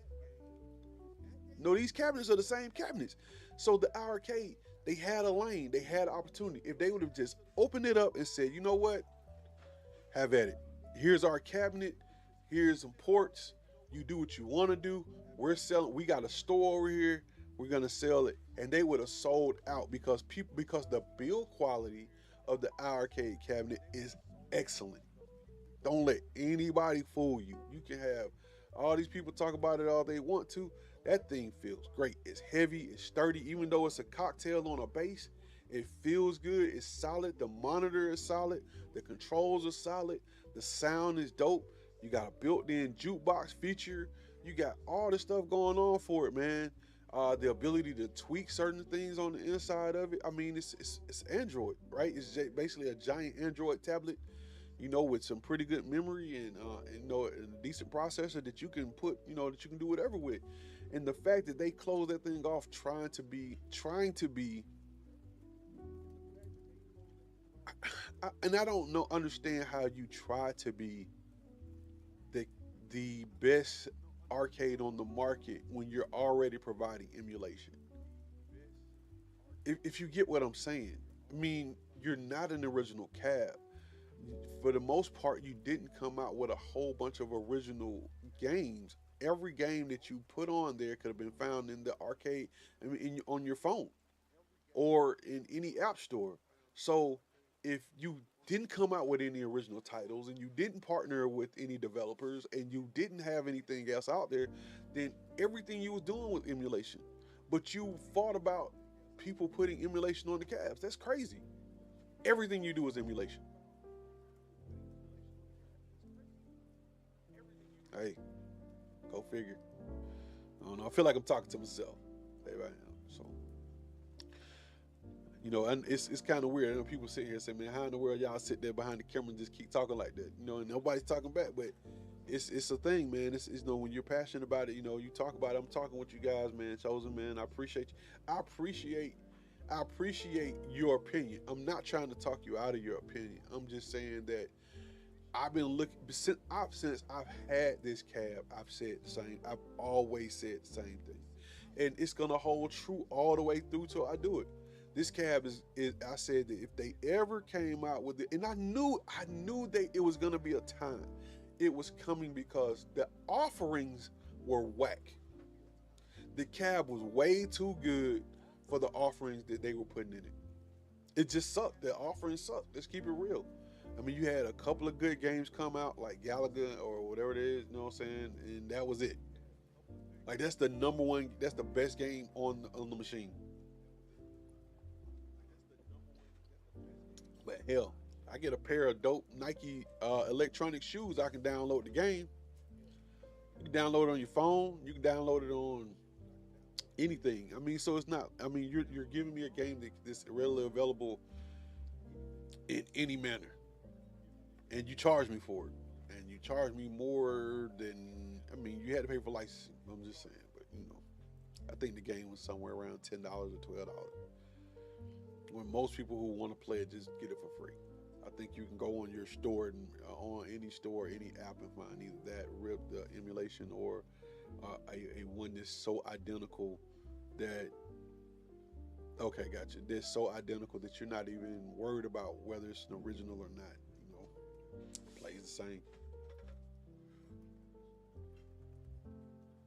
No, these cabinets are the same cabinets. So the arcade, they had a lane, they had an opportunity. If they would have just opened it up and said, you know what, have at it. Here's our cabinet. Here's some ports. You do what you want to do. We're selling. We got a store over here. We're gonna sell it, and they would have sold out because the build quality of the arcade cabinet is excellent. Don't let anybody fool you. You can have all these people talk about it all they want to. That thing feels great. It's heavy, it's sturdy, even though it's a cocktail on a base. It feels good, it's solid. The monitor is solid, the controls are solid, the sound is dope. You got a built-in jukebox feature. You got all this stuff going on for it, man. The ability to tweak certain things on the inside of it. I mean, it's Android, right? It's basically a giant Android tablet, with some pretty good memory and a decent processor that you can that you can do whatever with. And the fact that they close that thing off trying to be, and I don't know understand how you try to be the the best arcade on the market when you're already providing emulation. If you get what I'm saying, I mean, you're not an original cab. For the most part, you didn't come out with a whole bunch of original games. Every game that you put on there could have been found in the arcade, I mean, on your phone or in any app store. So if you didn't come out with any original titles and you didn't partner with any developers and you didn't have anything else out there, then everything you was doing was emulation. But you fought about people putting emulation on the cabs. That's crazy. Everything you do is emulation. Hey, go figure. I don't know. I feel like I'm talking to myself. Hey, right now. So, and it's kind of weird. I know people sit here and say, "Man, how in the world y'all sit there behind the camera and just keep talking like that?" And nobody's talking back. But it's a thing, man. It's when you're passionate about it, you talk about it. I'm talking with you guys, man. Chosen, man. I appreciate you. I appreciate your opinion. I'm not trying to talk you out of your opinion. I'm just saying that I've been looking since I've had this cab. I've said the same. I've always said the same thing, and it's gonna hold true all the way through till I do it. This cab is I said that if they ever came out with it, and I knew it was gonna be a time. It was coming because the offerings were whack. The cab was way too good for the offerings that they were putting in it. It just sucked. The offering sucked. Let's keep it real. I mean, you had a couple of good games come out, like Galaga or whatever it is, you know what I'm saying? And that was it. Like that's the number one, that's the best game on the machine. But hell, I get a pair of dope Nike electronic shoes. I can download the game. You can download it on your phone. You can download it on anything. I mean, so it's not. I mean, you're giving me a game that's readily available in any manner, and you charge me for it, and you charge me more than. I mean, you had to pay for licensing. I'm just saying, but I think the game was somewhere around $10 or $12. When most people who want to play it just get it for free. I think you can go on your store and on any store, any app, and find either that rip the emulation or a one that's so identical that okay, gotcha. That's so identical that you're not even worried about whether it's an original or not. Plays the same.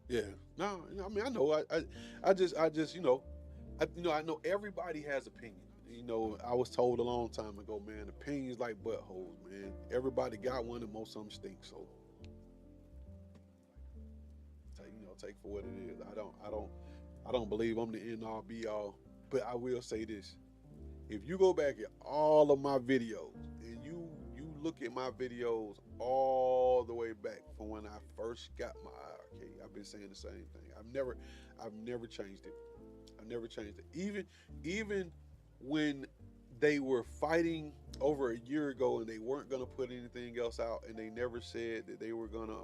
Yeah. No, I mean I know. I just I know everybody has opinion. I was told a long time ago, man, opinions like buttholes, man. Everybody got one, and most of them stink. So, take for what it is. I don't believe I'm the end all be all. But I will say this: if you go back at all of my videos and you look at my videos all the way back from when I first got my arcade, I've been saying the same thing. I've never changed it. I've never changed it. Even when they were fighting over a year ago and they weren't gonna put anything else out, and they never said that they were gonna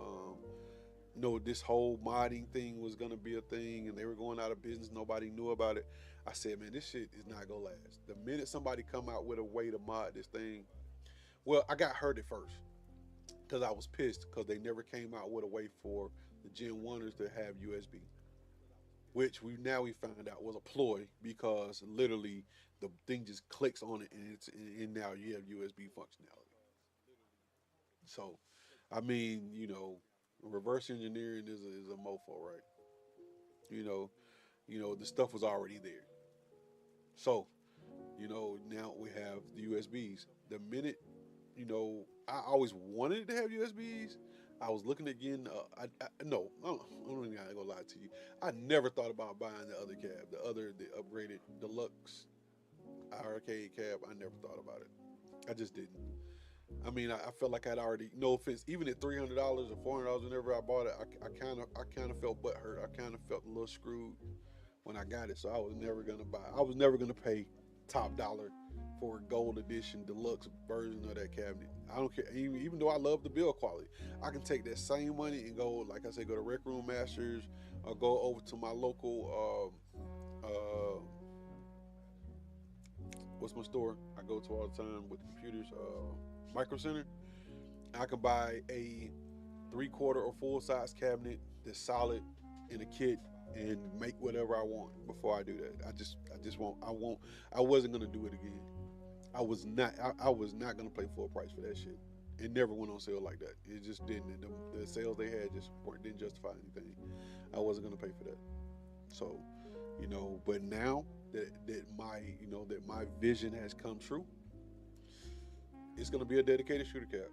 this whole modding thing was gonna be a thing, and they were going out of business. Nobody knew about it. I said, man, this shit is not gonna last. The minute somebody come out with a way to mod this thing, well, I got hurt at first because I was pissed because they never came out with a way for the Gen 1ers to have USB, which we found out was a ploy because literally the thing just clicks on it and now you have USB functionality. So, I mean, reverse engineering is a mofo, right? You know, the stuff was already there. So, now we have the USBs. The minute, I always wanted to have USBs. I was looking again. No, I don't even gotta go lie to you. I never thought about buying the other cab, the upgraded deluxe arcade cab. I never thought about it. I just didn't. I mean, I felt like I'd already. No offense, even at $300 or $400, whenever I bought it, I kind of felt butthurt. I kind of felt a little screwed when I got it. So I was never gonna buy. I was never gonna pay top dollar for a gold edition deluxe version of that cabinet. I don't care. Even though I love the build quality, I can take that same money and go, like I said, go to Rec Room Masters or go over to my local. What's my store I go to all the time with computers? Micro Center. I can buy a 3/4 or full size cabinet that's solid in a kit and make whatever I want before I do that. I just won't. I wasn't gonna do it again. I was not. I was not gonna pay full price for that shit. It never went on sale like that. It just didn't. The sales they had just didn't justify anything. I wasn't gonna pay for that. So, but now that my vision has come true, it's gonna be a dedicated shooter cab.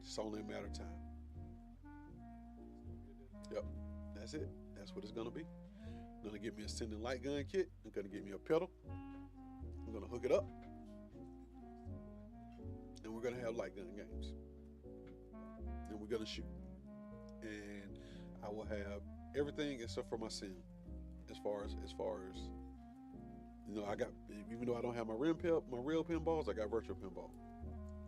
It's only a matter of time. Yep, that's it. That's what it's gonna be. I'm gonna get me a sending light gun kit. I'm gonna get me a pedal. I'm gonna hook it up, and we're gonna have light gun games, and we're gonna shoot. And I will have everything except for my sim. As far as I got. Even though I don't have my real pinballs, I got virtual pinball.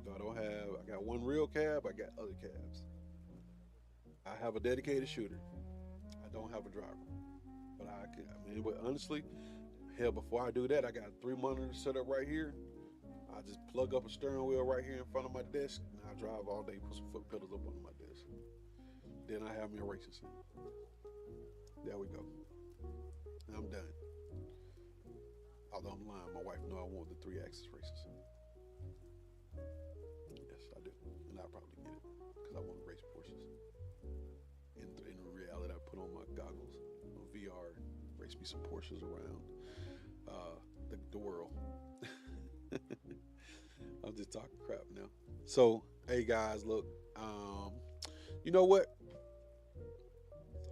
I got one real cab. I got other cabs. I have a dedicated shooter. I don't have a driver, but but honestly, hell, before I do that, I got 3 monitors set up right here. I just plug up a steering wheel right here in front of my desk, and I drive all day, put some foot pedals up on my desk. Then I have me a racing sim. There we go. And I'm done. Although I'm lying, my wife know I want the 3-axis racing sim. Yes, I do, and I'll probably get it because I want to race Porsches. In reality, I put on my goggles, on VR, race me some Porsches around. the world. I'm just talking crap now. So, hey guys, look, you know what?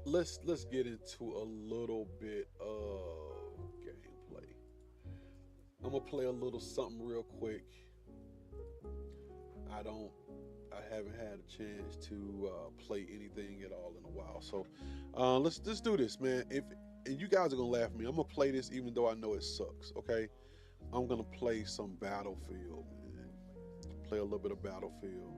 Let's get into a little bit of gameplay. I'm gonna play a little something real quick. I don't, I haven't had a chance to play anything at all in a while. So, let's do this, man. If and you guys are gonna laugh at me, I'm gonna play this even though I know it sucks. Okay, I'm gonna play some Battlefield, man. Play a little bit of Battlefield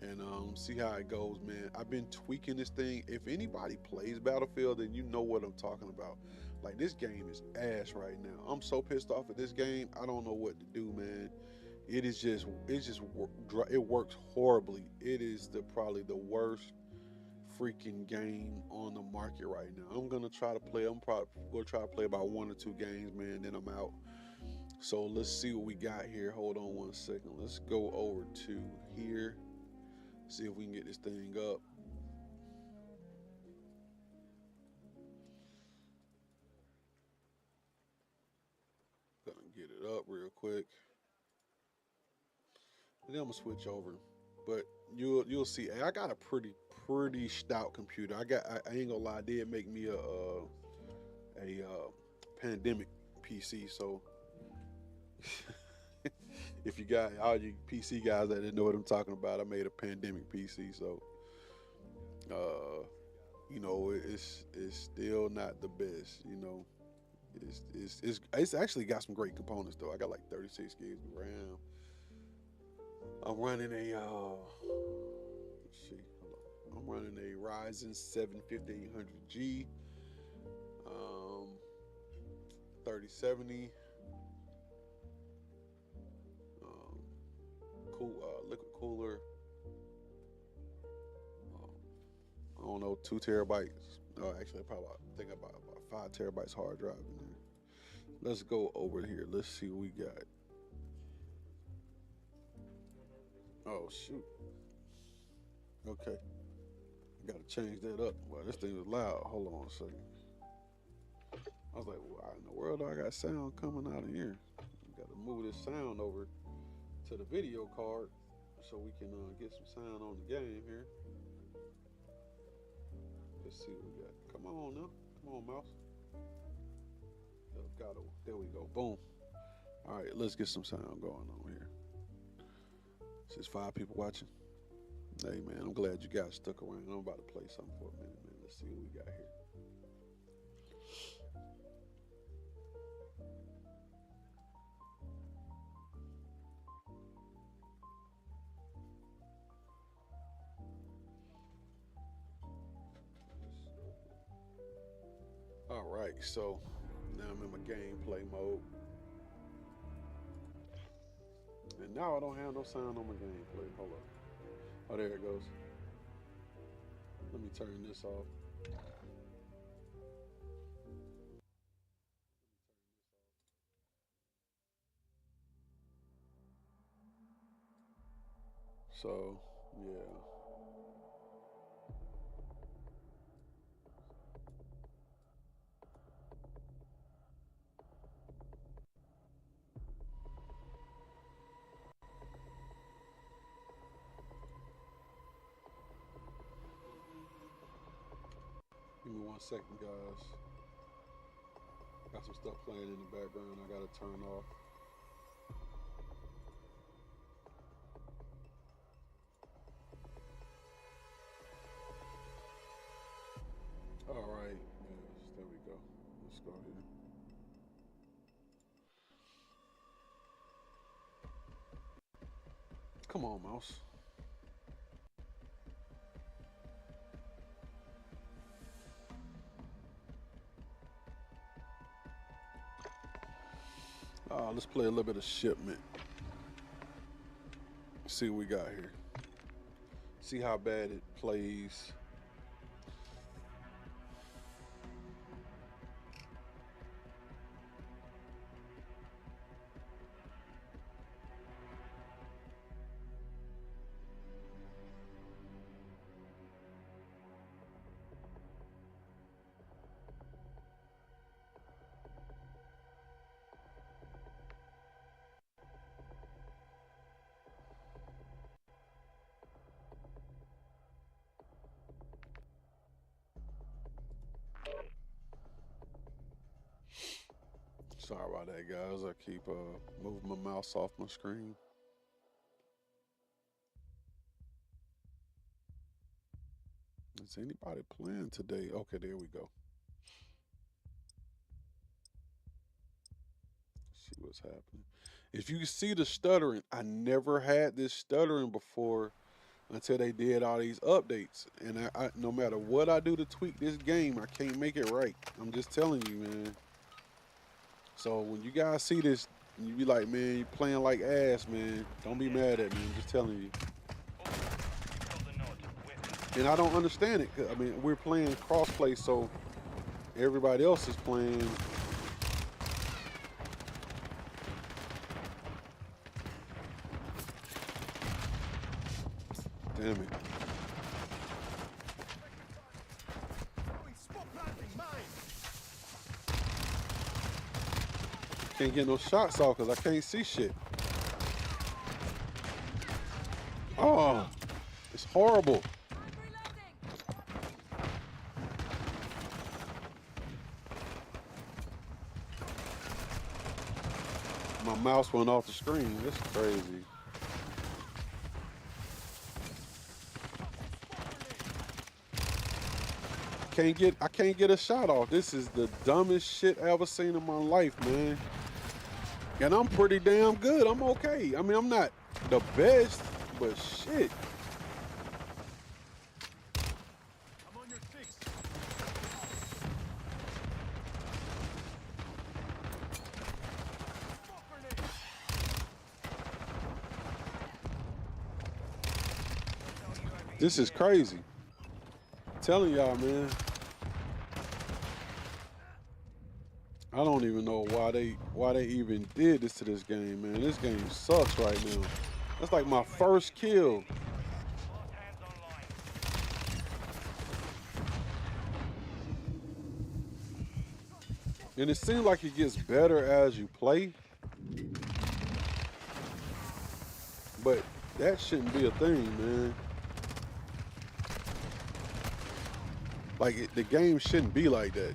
and see how it goes, man. I've been tweaking this thing. If anybody plays Battlefield, then you know what I'm talking about. Like this game is ass right now. I'm so pissed off at this game. I don't know what to do, man. It works horribly. It is probably the worst freaking game on the market right now. I'm gonna try to play. I'm probably gonna try to play about 1 or 2 games, man. Then I'm out. So let's see what we got here. Hold on 1 second. Let's go over to here. See if we can get this thing up. Gonna get it up real quick. And then I'm gonna switch over. But you'll see. Hey, I got a pretty stout computer. I ain't gonna lie. I did make me a pandemic PC. So if you got all you PC guys that didn't know what I'm talking about, I made a pandemic PC. So uh, it's still not the best. It's actually got some great components though. I got like 36 gigs of RAM. I'm running a let's see, hold on. I'm running a Ryzen 7 5800G, 3070, um, liquid cooler. Um, I don't know, 2 terabytes. Actually, I think about 5 terabytes hard drive in there. Let's go over here. Let's see what we got. Oh shoot. Okay. I gotta change that up. Well, this thing is loud. Hold on a second. I was like, why in the world do I got sound coming out of here? We gotta move this sound over to the video card so we can get some sound on the game here. Let's see what we got. Come on now. Come on, mouse. There we go. Boom. All right, let's get some sound going on here. There's 5 people watching. Hey man, I'm glad you guys stuck around. I'm about to play something for a minute, man. Let's see what we got here. All right, so now I'm in my gameplay mode. And now I don't have no sound on my gameplay. Hold up. Oh, there it goes. Let me turn this off. So, yeah. Give me 1 second, guys. Got some stuff playing in the background I gotta turn off. All right, yes, there we go. Let's go here. Come on, mouse. Let's play a little bit of shipment. See what we got here. See how bad it plays. Sorry about that, guys. I keep moving my mouse off my screen. Is anybody playing today? Okay, there we go. See what's happening. If you see the stuttering, I never had this stuttering before until they did all these updates. And no matter what I do to tweak this game, I can't make it right. I'm just telling you, man. So when you guys see this, you be like, man, you playing like ass, man. Don't be mad at me. I'm just telling you. And I don't understand it. I mean, we're playing crossplay, so everybody else is playing. Damn it. Can't get no shots off because I can't see shit. Oh, it's horrible. My mouse went off the screen. This is crazy. I can't get a shot off. This is the dumbest shit I ever seen in my life, man. And I'm pretty damn good. I'm okay. I mean, I'm not the best, but shit. I'm on your six. This is crazy. I'm telling y'all, man. I don't even know why they even did this to this game, man. This game sucks right now. That's like my first kill. And it seems like it gets better as you play. But that shouldn't be a thing, man. Like, the game shouldn't be like that.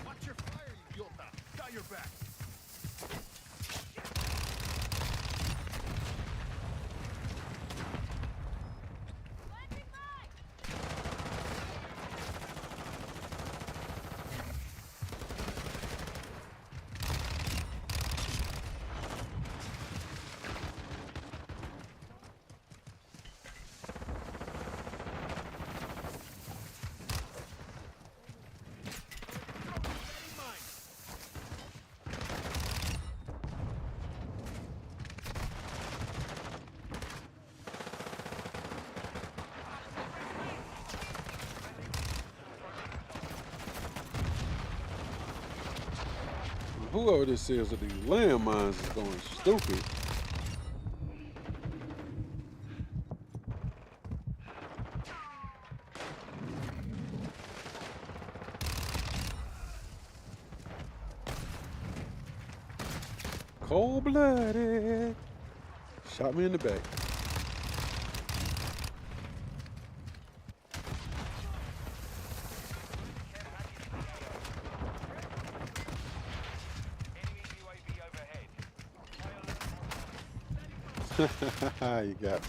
Watch your fire, you idiota. Got your back. Whoever this is with these landmines is going stupid. Cold-blooded. Shot me in the back. You got me.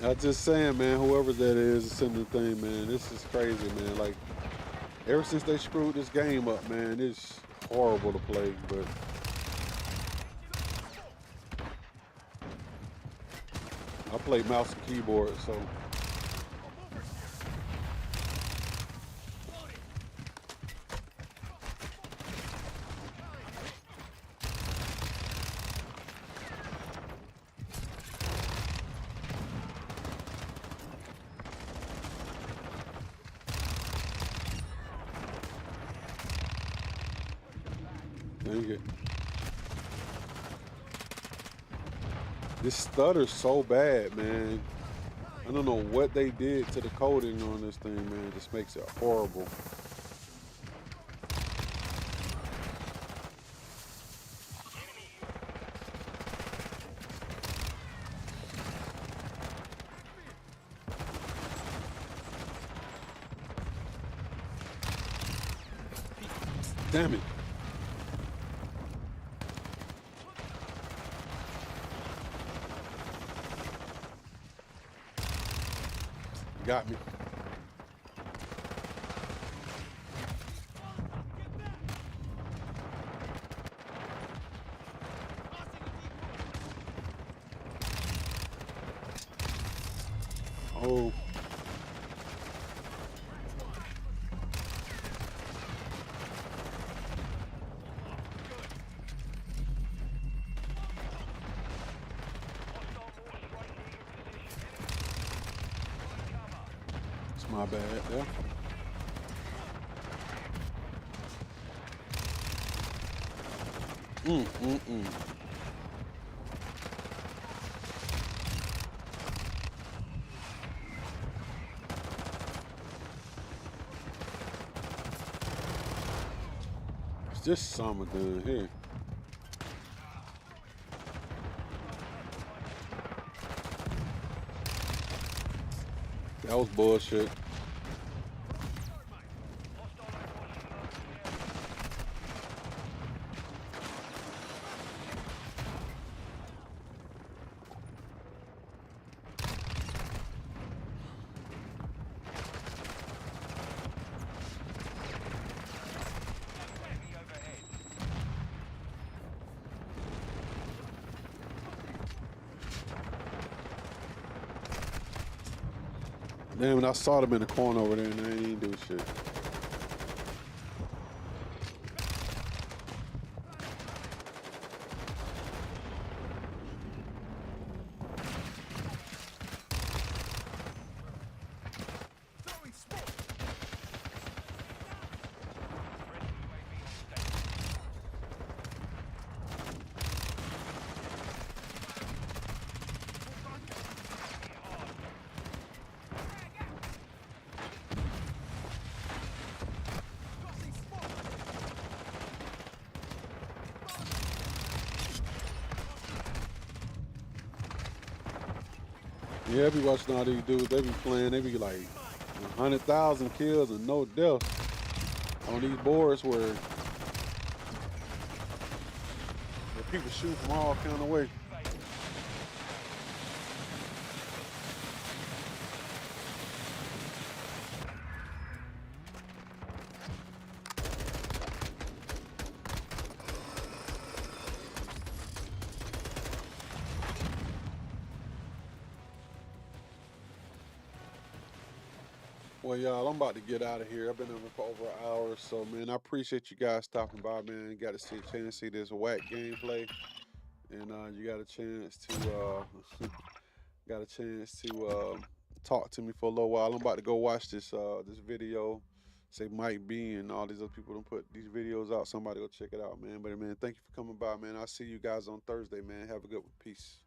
I'm just saying, man, whoever that is sending the thing, man, this is crazy, man. Like, ever since they screwed this game up, man, it's horrible to play, but I play mouse and keyboard, so. Dang it. This stutter's so bad, man. I don't know what they did to the coding on this thing, man. It just makes it horrible. Damn it. Got me. Oh. It's my bad there. Mm. It's just summer down here. That was bullshit. Damn it, I saw them in the corner over there and they ain't do shit. Yeah, I be watching all these dudes. They be playing. They be like 100,000 kills and no deaths on these boards where people shoot from all kind of ways. Well, y'all, I'm about to get out of here. I've been over for over an hour or so, man. I appreciate you guys stopping by, man. Got to see a chance to see this whack gameplay, and you got a chance to got a chance to talk to me for a little while. I'm about to go watch this video. Say Mike B and all these other people don't put these videos out. Somebody go check it out, man. But man, thank you for coming by, man. I'll see you guys on Thursday, man. Have a good one. Peace.